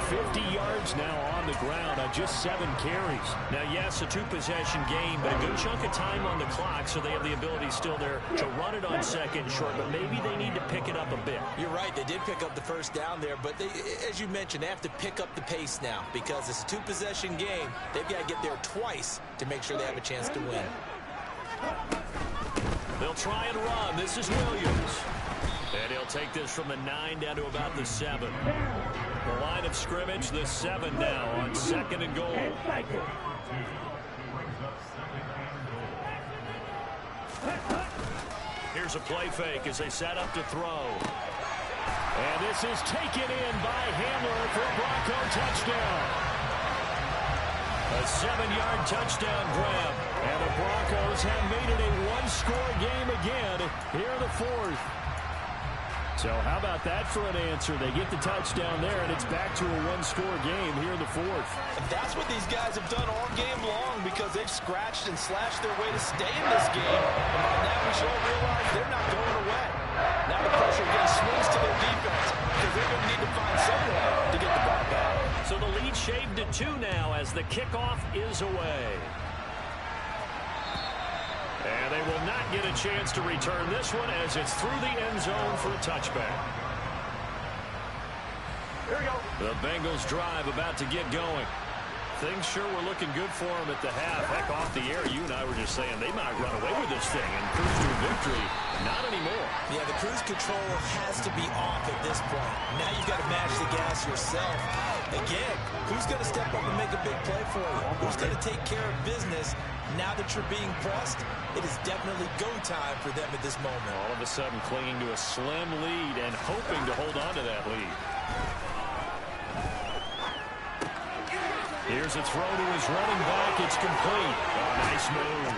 50 yards now on the ground on just 7 carries. Now, yes, a 2-possession game, but a good chunk of time on the clock, so they have the ability still there to run it on second short, but maybe they need to pick it up a bit. You're right. They did pick up the first down there, but they, as you mentioned, they have to pick up the pace now because it's a 2-possession game. They've got to get there twice to make sure they have a chance to win. They'll try and run. This is Williams. And he'll take this from the 9 down to about the 7. The line of scrimmage, the 7 now on second and goal. Here's a play fake as they set up to throw. And this is taken in by Hamler for a Bronco touchdown. A 7-yard touchdown grab. And the Broncos have made it a 1-score game again here in the 4th. So how about that for an answer? They get the touchdown there, and it's back to a 1-score game here in the 4th. That's what these guys have done all game long because they've scratched and slashed their way to stay in this game. And by now we should all realize they're not going away. Now the pressure again swings to their defense because they're going to need to find some way to get the ball back. So the lead shaved to 2 now as the kickoff is away. And they will not get a chance to return this one as it's through the end zone for a touchback. Here we go. The Bengals drive about to get going. Things sure were looking good for them at the half. Heck, off the air, you and I were just saying they might run away with this thing and cruise to a victory. Not anymore. Yeah, the cruise control has to be off at this point. Now you've got to match the gas yourself. Again, who's going to step up and make a big play for you? Who's going to take care of business now that you're being pressed? It is definitely go time for them at this moment. All of a sudden clinging to a slim lead and hoping to hold on to that lead. Here's a throw to his running back. It's complete. Oh, nice move.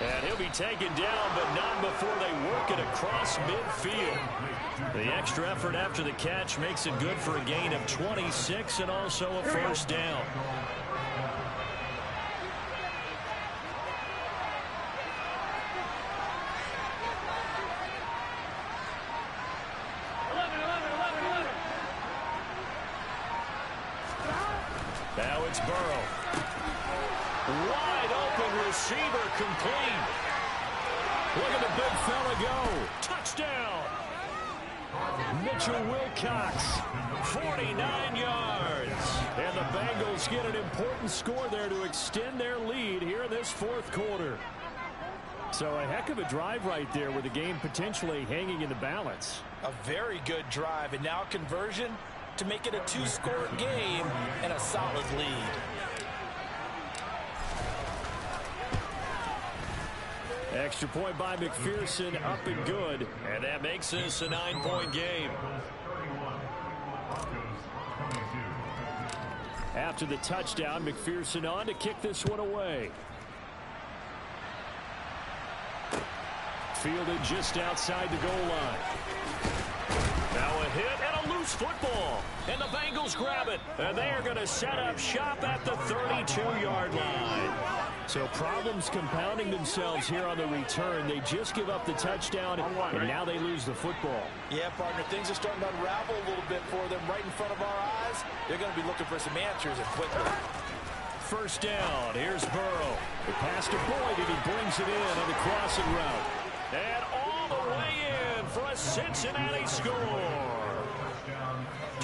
And he'll be taken down, but not before they work it across midfield. The extra effort after the catch makes it good for a gain of 26 and also a first down. Now it's Burrow. Wide open receiver complete. Look at the big fella go. Touchdown. Mitchell Wilcox. 49 yards. And the Bengals get an important score there to extend their lead here in this 4th quarter. So a heck of a drive right there with the game potentially hanging in the balance. A very good drive, and now conversion to make it a 2-score game and a solid lead. Extra point by McPherson, up and good. And that makes this a 9-point game. After the touchdown, McPherson on to kick this one away. Fielded just outside the goal line. Now a hit and a loose football. And the Bengals grab it. And they are going to set up shop at the 32-yard line. So problems compounding themselves here on the return. They just give up the touchdown, and now they lose the football. Yeah, partner, things are starting to unravel a little bit for them right in front of our eyes. They're going to be looking for some answers and quickly. First down, here's Burrow. The pass to Boyd, and he brings it in on the crossing route. And all the way in for a Cincinnati score.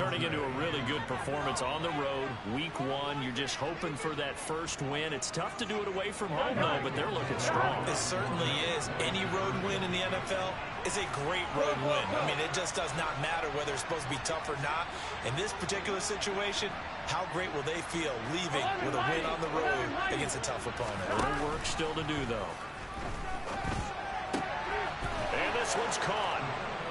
turning into a really good performance on the road. Week 1, you're just hoping for that first win. It's tough to do it away from home, though, but they're looking strong. It certainly is. Any road win in the NFL is a great road win. I mean, it just does not matter whether it's supposed to be tough or not. In this particular situation, how great will they feel leaving with a win on the road against a tough opponent? A little work still to do, though. And this one's caught.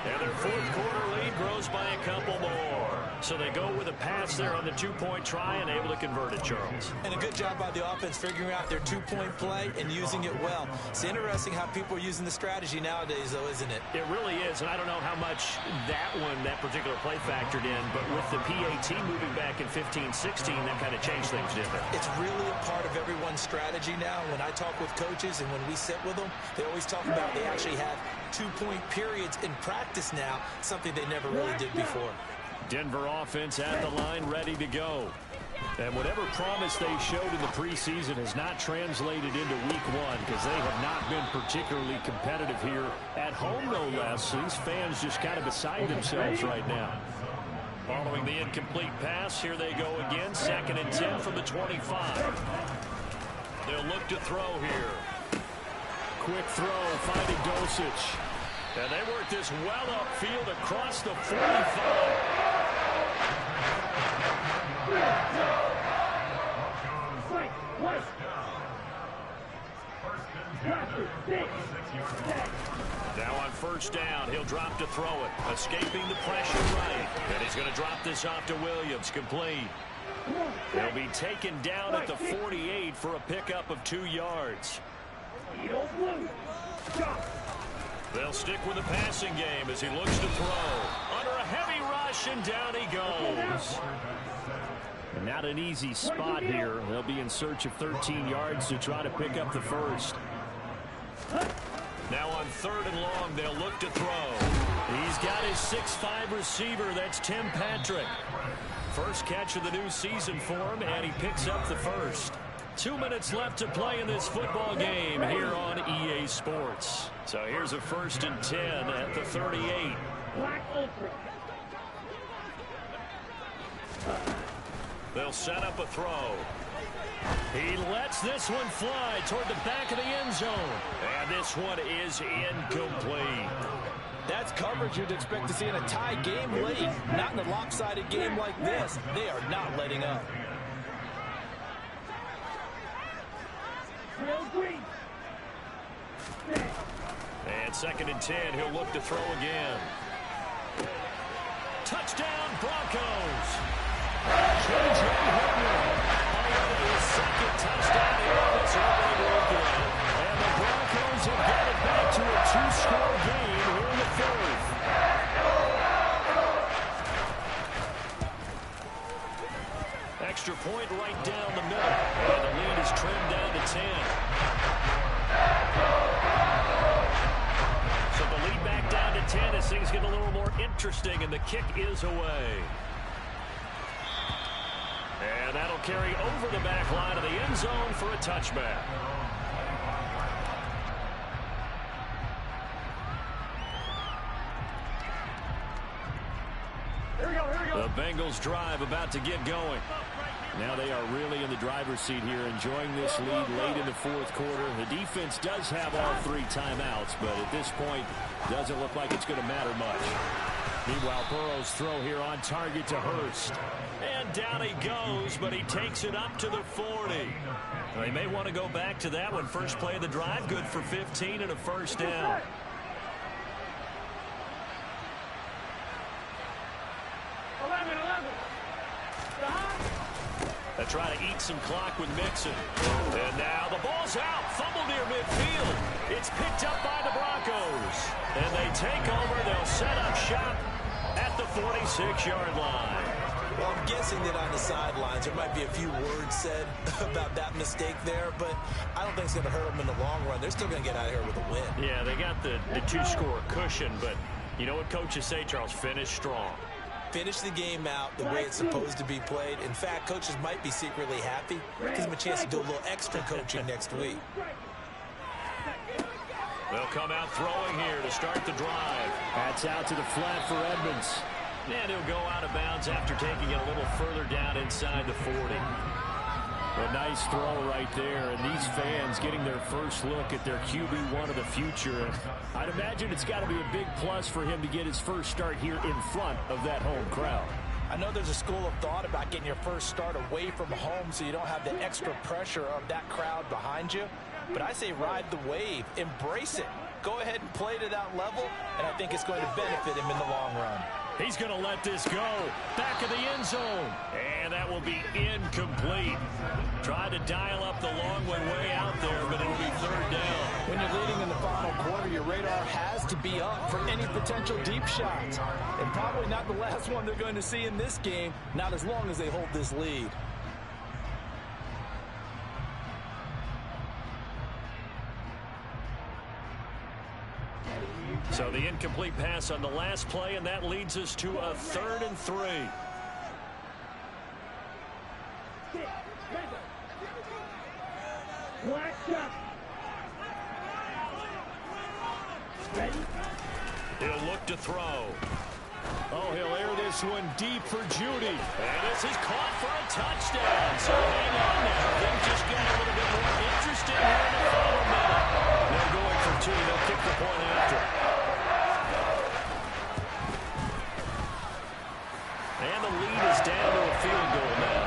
And their fourth quarter lead grows by a couple more. So they go with a pass there on the two-point try and able to convert it, Charles. And a good job by the offense figuring out their two-point play and using it well. It's interesting how people are using the strategy nowadays, though, isn't it? It really is, and I don't know how much that particular play factored in, but with the PAT moving back in 15-16, that kind of changed things, didn't it? It's really a part of everyone's strategy now. When I talk with coaches and when we sit with them, they always talk about they actually have two-point periods in practice now, something they never really did before. Denver offense at the line, ready to go. And whatever promise they showed in the preseason has not translated into week 1 because they have not been particularly competitive here at home, no less. These fans just kind of beside themselves right now. Following the incomplete pass, here they go again. 2nd and 10 from the 25. They'll look to throw here. Quick throw, finding Dosich. And they work this well upfield across the 45. Now on first down, he'll drop to throw it. Escaping the pressure right. And he's going to drop this off to Williams. Complete. He'll be taken down at the 48 for a pickup of 2 yards. They'll stick with the passing game as he looks to throw. Under a heavy rush, and down he goes. And not an easy spot here. They'll be in search of 13 yards to try to pick up the first. Now on 3rd and long, they'll look to throw. He's got his 6'5" receiver. That's Tim Patrick. First catch of the new season for him, and he picks up the first. 2 minutes left to play in this football game here on EA Sports. So here's a 1st and 10 at the 38. They'll set up a throw. He lets this one fly toward the back of the end zone. And this one is incomplete. That's coverage you'd expect to see in a tie game late. Not in a lopsided game like this. They are not letting up. And 2nd and 10, he'll look to throw again. Touchdown, Broncos. J.J. Henry. His 2nd touchdown here on this opening weekend. And the Broncos have got it back to a 2-score game here in the 4th. Extra point right down the middle. And the lead is trimmed down to 10. So the lead back down to 10 as things get a little more interesting, and the kick is away. And that'll carry over the back line of the end zone for a touchback. The Bengals drive about to get going. Now they are really in the driver's seat here, enjoying this lead late in the 4th quarter. The defense does have all 3 timeouts, but at this point, doesn't look like it's going to matter much. Meanwhile, Burrow's throw here on target to Hurst. And down he goes, but he takes it up to the 40. They may want to go back to that one. First play of the drive, good for 15 and a first down. They try to eat some clock with Mixon. And now the ball's out. Fumble near midfield. It's picked up by the Broncos. And they take over. They'll set up shop at the 46-yard line. Well, I'm guessing that on the sidelines there might be a few words said about that mistake there, but I don't think it's going to hurt them in the long run. They're still going to get out of here with a win. Yeah, they got the 2-score cushion, but you know what coaches say, Charles? Finish strong. Finish the game out the way it's supposed to be played. In fact, coaches might be secretly happy. Gives them a chance to do a little extra coaching next week. They'll come out throwing here to start the drive. That's out to the flat for Edmonds. And he'll go out of bounds after taking it a little further down inside the 40. A nice throw right there, and these fans getting their first look at their QB1 of the future. I'd imagine it's got to be a big plus for him to get his first start here in front of that home crowd. I know there's a school of thought about getting your first start away from home so you don't have the extra pressure of that crowd behind you. But I say ride the wave, embrace it. Go ahead and play to that level, and I think it's going to benefit him in the long run. He's going to let this go. Back of the end zone. And that will be incomplete. Tried to dial up the long one way out there, but it'll be third down. When you're leading in the final quarter, your radar has to be up for any potential deep shots. And probably not the last one they're going to see in this game, not as long as they hold this lead. So the incomplete pass on the last play, and that leads us to a 3rd and 3. He'll look to throw. Oh, he'll air this one deep for Judy. And this is caught for a touchdown. So hang on now. Things just getting a little bit more interesting here in the final minute. They're going for 2. They'll kick the point after. And the lead is down to a field goal now.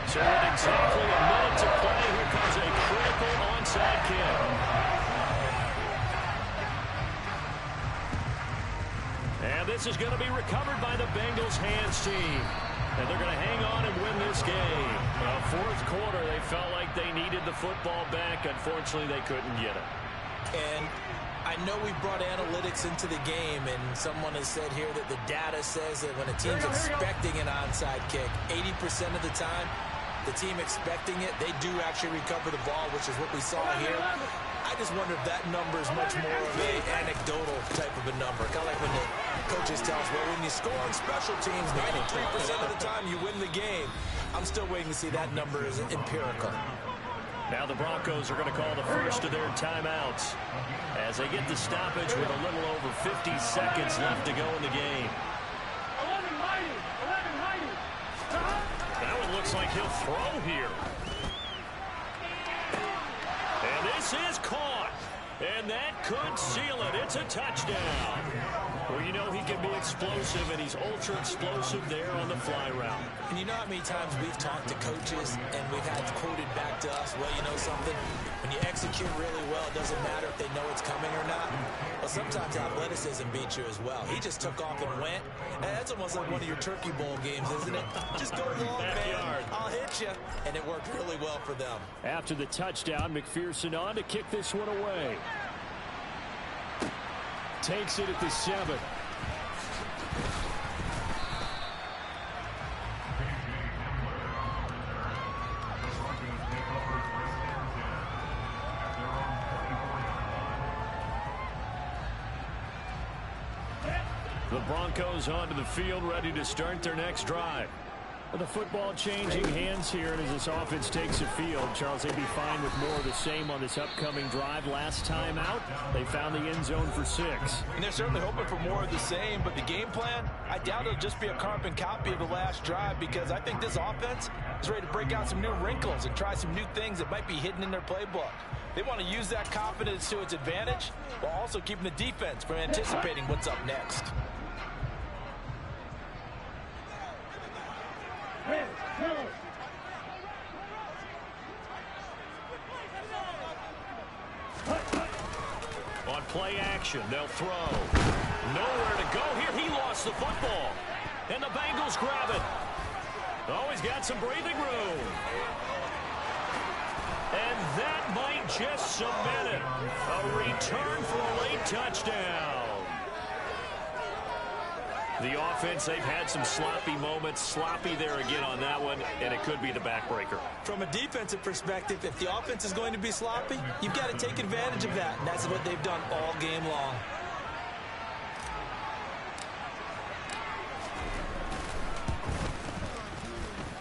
So with exactly a minute to play, here comes a critical onside kick. And this is going to be recovered by the Bengals hands team. And they're going to hang on and win this game. Fourth quarter, they felt like they needed the football back. Unfortunately, they couldn't get it. And I know we brought analytics into the game, and someone has said here that the data says that when a team's expecting an onside kick, 80% of the time, the team expecting it, they do actually recover the ball, which is what we saw here. I just wonder if that number is much more of an anecdotal type of a number. Kind of like when the coaches tell us, well, when you score on special teams, 93% of the time you win the game. I'm still waiting to see that number is empirical. Now the Broncos are going to call the first of their timeouts as they get the stoppage with a little over 50 seconds left to go in the game. That one looks like he'll throw here. And this is caught. And that could seal it. It's a touchdown. Well, you know he can be explosive, and he's ultra explosive there on the fly route. And you know how many times we've talked to coaches and we've had quoted back to us, well, you know something? When you execute really well, it doesn't matter if they know it's coming or not. Well, sometimes athleticism beats you as well. He just took off and went. And that's almost like one of your Turkey Bowl games, isn't it? Just go long, man. I'll hit you. And it worked really well for them. After the touchdown, McPherson on to kick this one away. Takes it at the 7. The Broncos onto the field, ready to start their next drive. The football changing hands here, and as this offense takes the field, Charles, they'd be fine with more of the same on this upcoming drive. Last time out, they found the end zone for 6. And they're certainly hoping for more of the same, but the game plan, I doubt it'll just be a carbon copy of the last drive, because I think this offense is ready to break out some new wrinkles and try some new things that might be hidden in their playbook. They want to use that confidence to its advantage, while also keeping the defense from anticipating what's up next. On play action, they'll throw. Nowhere to go here. He lost the football. And the Bengals grab it. Oh, he's got some breathing room. And that might just cement it. A return for a late touchdown. The offense, they've had some sloppy moments. Sloppy there again on that one, and it could be the backbreaker. From a defensive perspective, if the offense is going to be sloppy, you've got to take advantage of that, and that's what they've done all game long.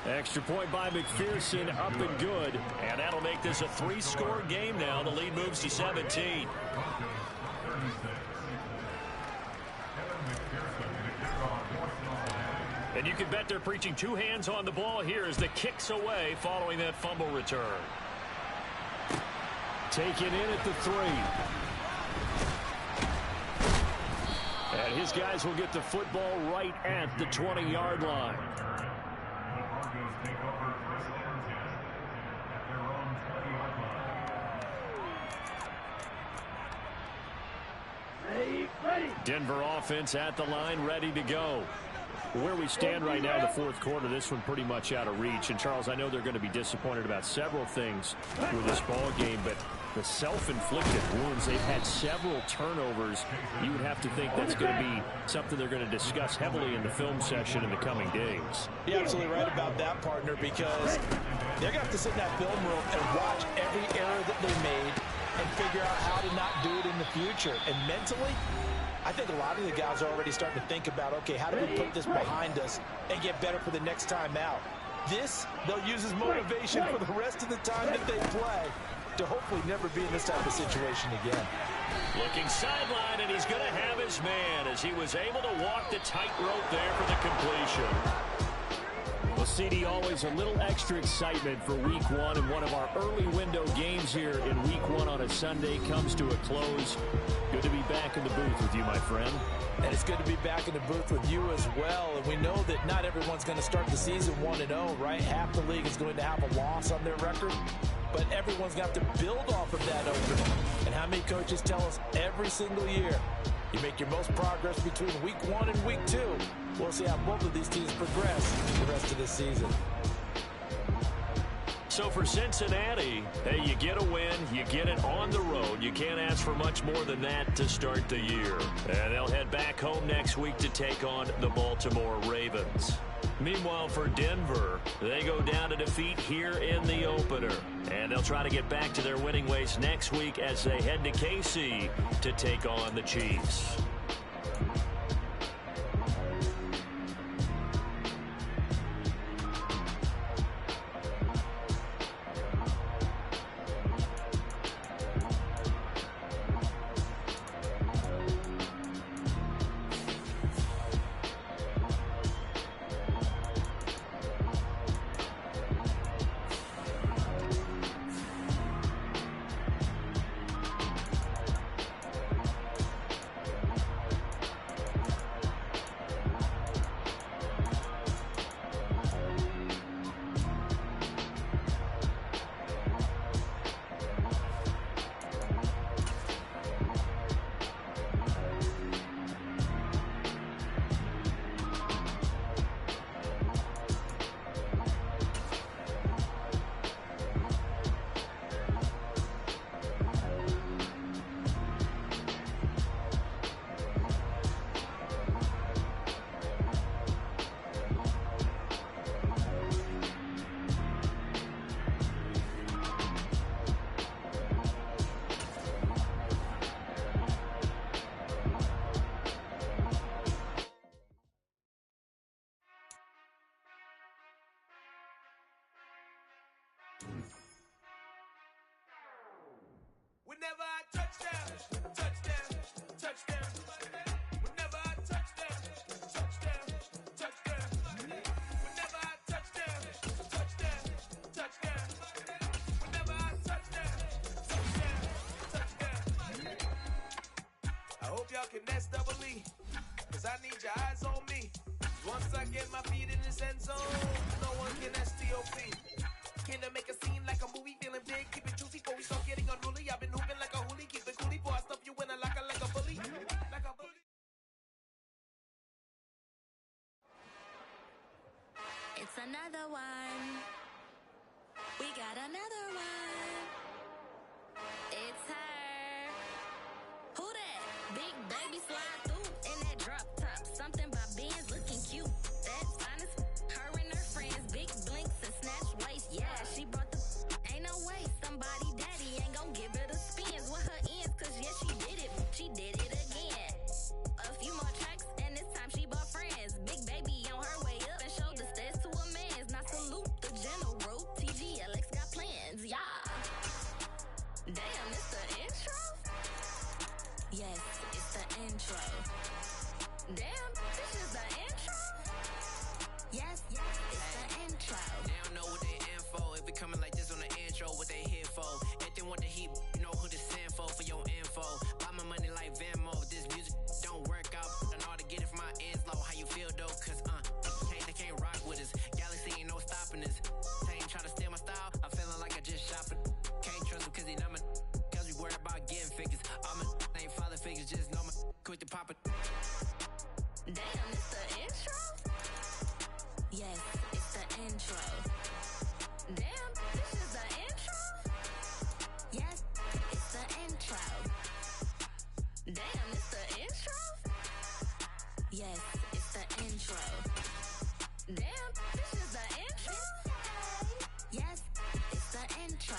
Extra point by McPherson, up and good. And that'll make this a 3-score game now. The lead moves to 17. can bet they're preaching two hands on the ball here as the kick's away following that fumble return. Taken in at the 3. And his guys will get the football right at the 20-yard line. Denver offense at the line, ready to go. Where we stand right now in the fourth quarter, this one pretty much out of reach. And, Charles, I know they're going to be disappointed about several things with this ball game, but the self-inflicted wounds, they've had several turnovers. You would have to think that's going to be something they're going to discuss heavily in the film session in the coming days. You're absolutely right about that, partner, because they're going to have to sit in that film room and watch every error that they made and figure out how to not do it in the future. And mentally, I think a lot of the guys are already starting to think about, okay, how do we put this behind us and get better for the next time out? This, they'll use as motivation for the rest of the time that they play to hopefully never be in this type of situation again. Looking sideline, and he's going to have his man as he was able to walk the tightrope there for the completion. Well, CD, always a little extra excitement for Week 1, and one of our early window games here in Week 1 on a Sunday comes to a close. Good to be back in the booth with you, my friend. And it's good to be back in the booth with you as well. And we know that not everyone's going to start the season 1-0, right? Half the league is going to have a loss on their record. But everyone's going to have to build off of that opening. And how many coaches tell us every single year, you make your most progress between Week 1 and Week 2. We'll see how both of these teams progress the rest of this season. So for Cincinnati, hey, you get a win, you get it on the road. You can't ask for much more than that to start the year. And they'll head back home next week to take on the Baltimore Ravens. Meanwhile, for Denver, they go down to defeat here in the opener. And they'll try to get back to their winning ways next week as they head to KC to take on the Chiefs. Whenever I touchdown, touchdown, touchdown. Whenever I touchdown, touchdown, touchdown. Whenever I touchdown, touchdown, touchdown. Whenever I touchdown, touchdown, touchdown. I hope y'all can SWE, cause I need your eyes on me. Once I get my feet in this end zone, no one can STOP. Can I make a scene like a movie, feeling big, keep it juicy before we start getting unruly. I've been hooping like a hoolie, keep it coolie before I stuff you in a locker like a bully. Like a bully. It's another one. We got another one. It's her. Who that? Big baby slide through in that drop top. Something by Benz looking cute. That's honest. Her and her friends, big blinks and snatch waist. Yeah, she brought the. Ain't no way somebody daddy ain't gon' give her the spins with her ends. Cause yeah, she did it. She did it again. A few more tracks and this time she bought friends. Big baby on her way up and showed the stairs to a man's. Now salute the general. TGLX got plans, yeah. Damn, it's the intro? Yes, it's the intro. want the heat, you know who to send for your info. Buy my money like Venmo. This music don't work out, and all to get it from my ends low. How you feel though? Cause they can't rock with us. Galaxy ain't no stopping us. They ain't trying to steal my style. I'm feeling like I just shopping. Can't trust them cause they not my. Cause we worried about getting figures. All my ain't father figures, just know my quick to pop it. Damn, it's the intro? Yes, it's the intro. Damn, this is the intro? Yes, it's the intro. Damn, it's the intro? Yes, it's the intro. Damn, this is the intro? Yes, it's the intro.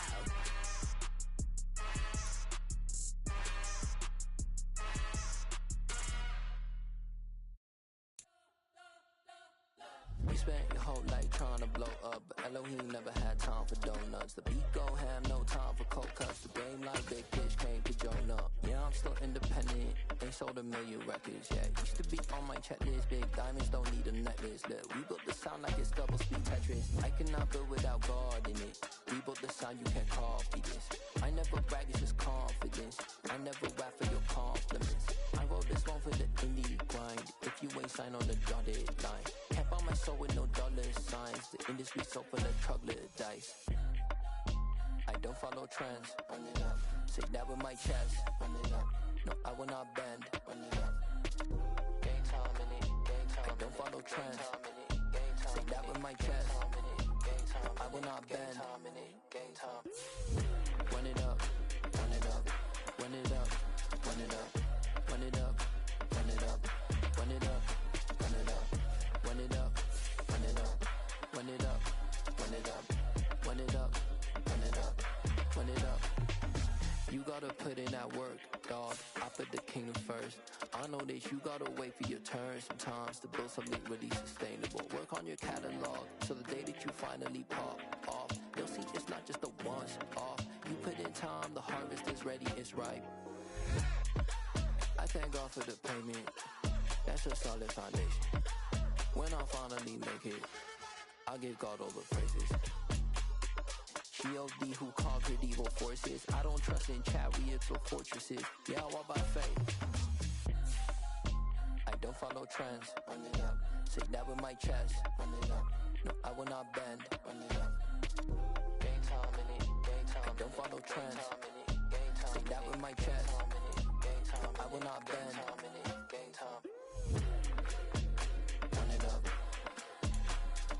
We spent your whole life trying to blow up, but Elohim never had time for donuts. The beat go ham, no time for cold cuts. The game like Big Fish came to join up. Yeah, I'm still independent, ain't sold a million records yet. Used to be on my checklist, big diamonds don't need a necklace. Look, we built the sound like it's double speed Tetris. I cannot build without God in it. We built the sound, you can't copy this. I never brag, it's just confidence. I never rap for your compliments. I wrote this one for the indie grind. If you ain't signed on the dotted line, can't buy my soul with no dollar signs. The industry so full of troglodytes. I don't follow trends. Run it up. Say that with my chest. Run it up. No, I will not bend. Run it up. Game time in it. Game time. I don't follow trends. Say that with my chest. I will not bend. Game time. Run it up. Run it up. Run it up. Run it up. Run it up. Run it up. Run it up. Run it up. Run it up. Run it up. Run it up. Run it up. Run it up. Run it up. Run it up. You gotta put in that work, dog. I put the kingdom first. I know that you gotta wait for your turn sometimes to build something really sustainable. Work on your catalog so the day that you finally pop off, you'll see it's not just a once off. You put in time, the harvest is ready, it's ripe. I thank God for the payment. That's a solid foundation. When I finally make it, I'll give God all the praises. G.O.D. who conquered evil forces. I don't trust in chariots or fortresses. Yeah, I walk by faith. I don't follow trends. Run it up. Say that with my chest. Run it up. No, I will not bend. Run it up. Game time in it. Game time. I don't follow trends. Say that with my chest. I will not bend. Game time. Run it up.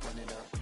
Run it up.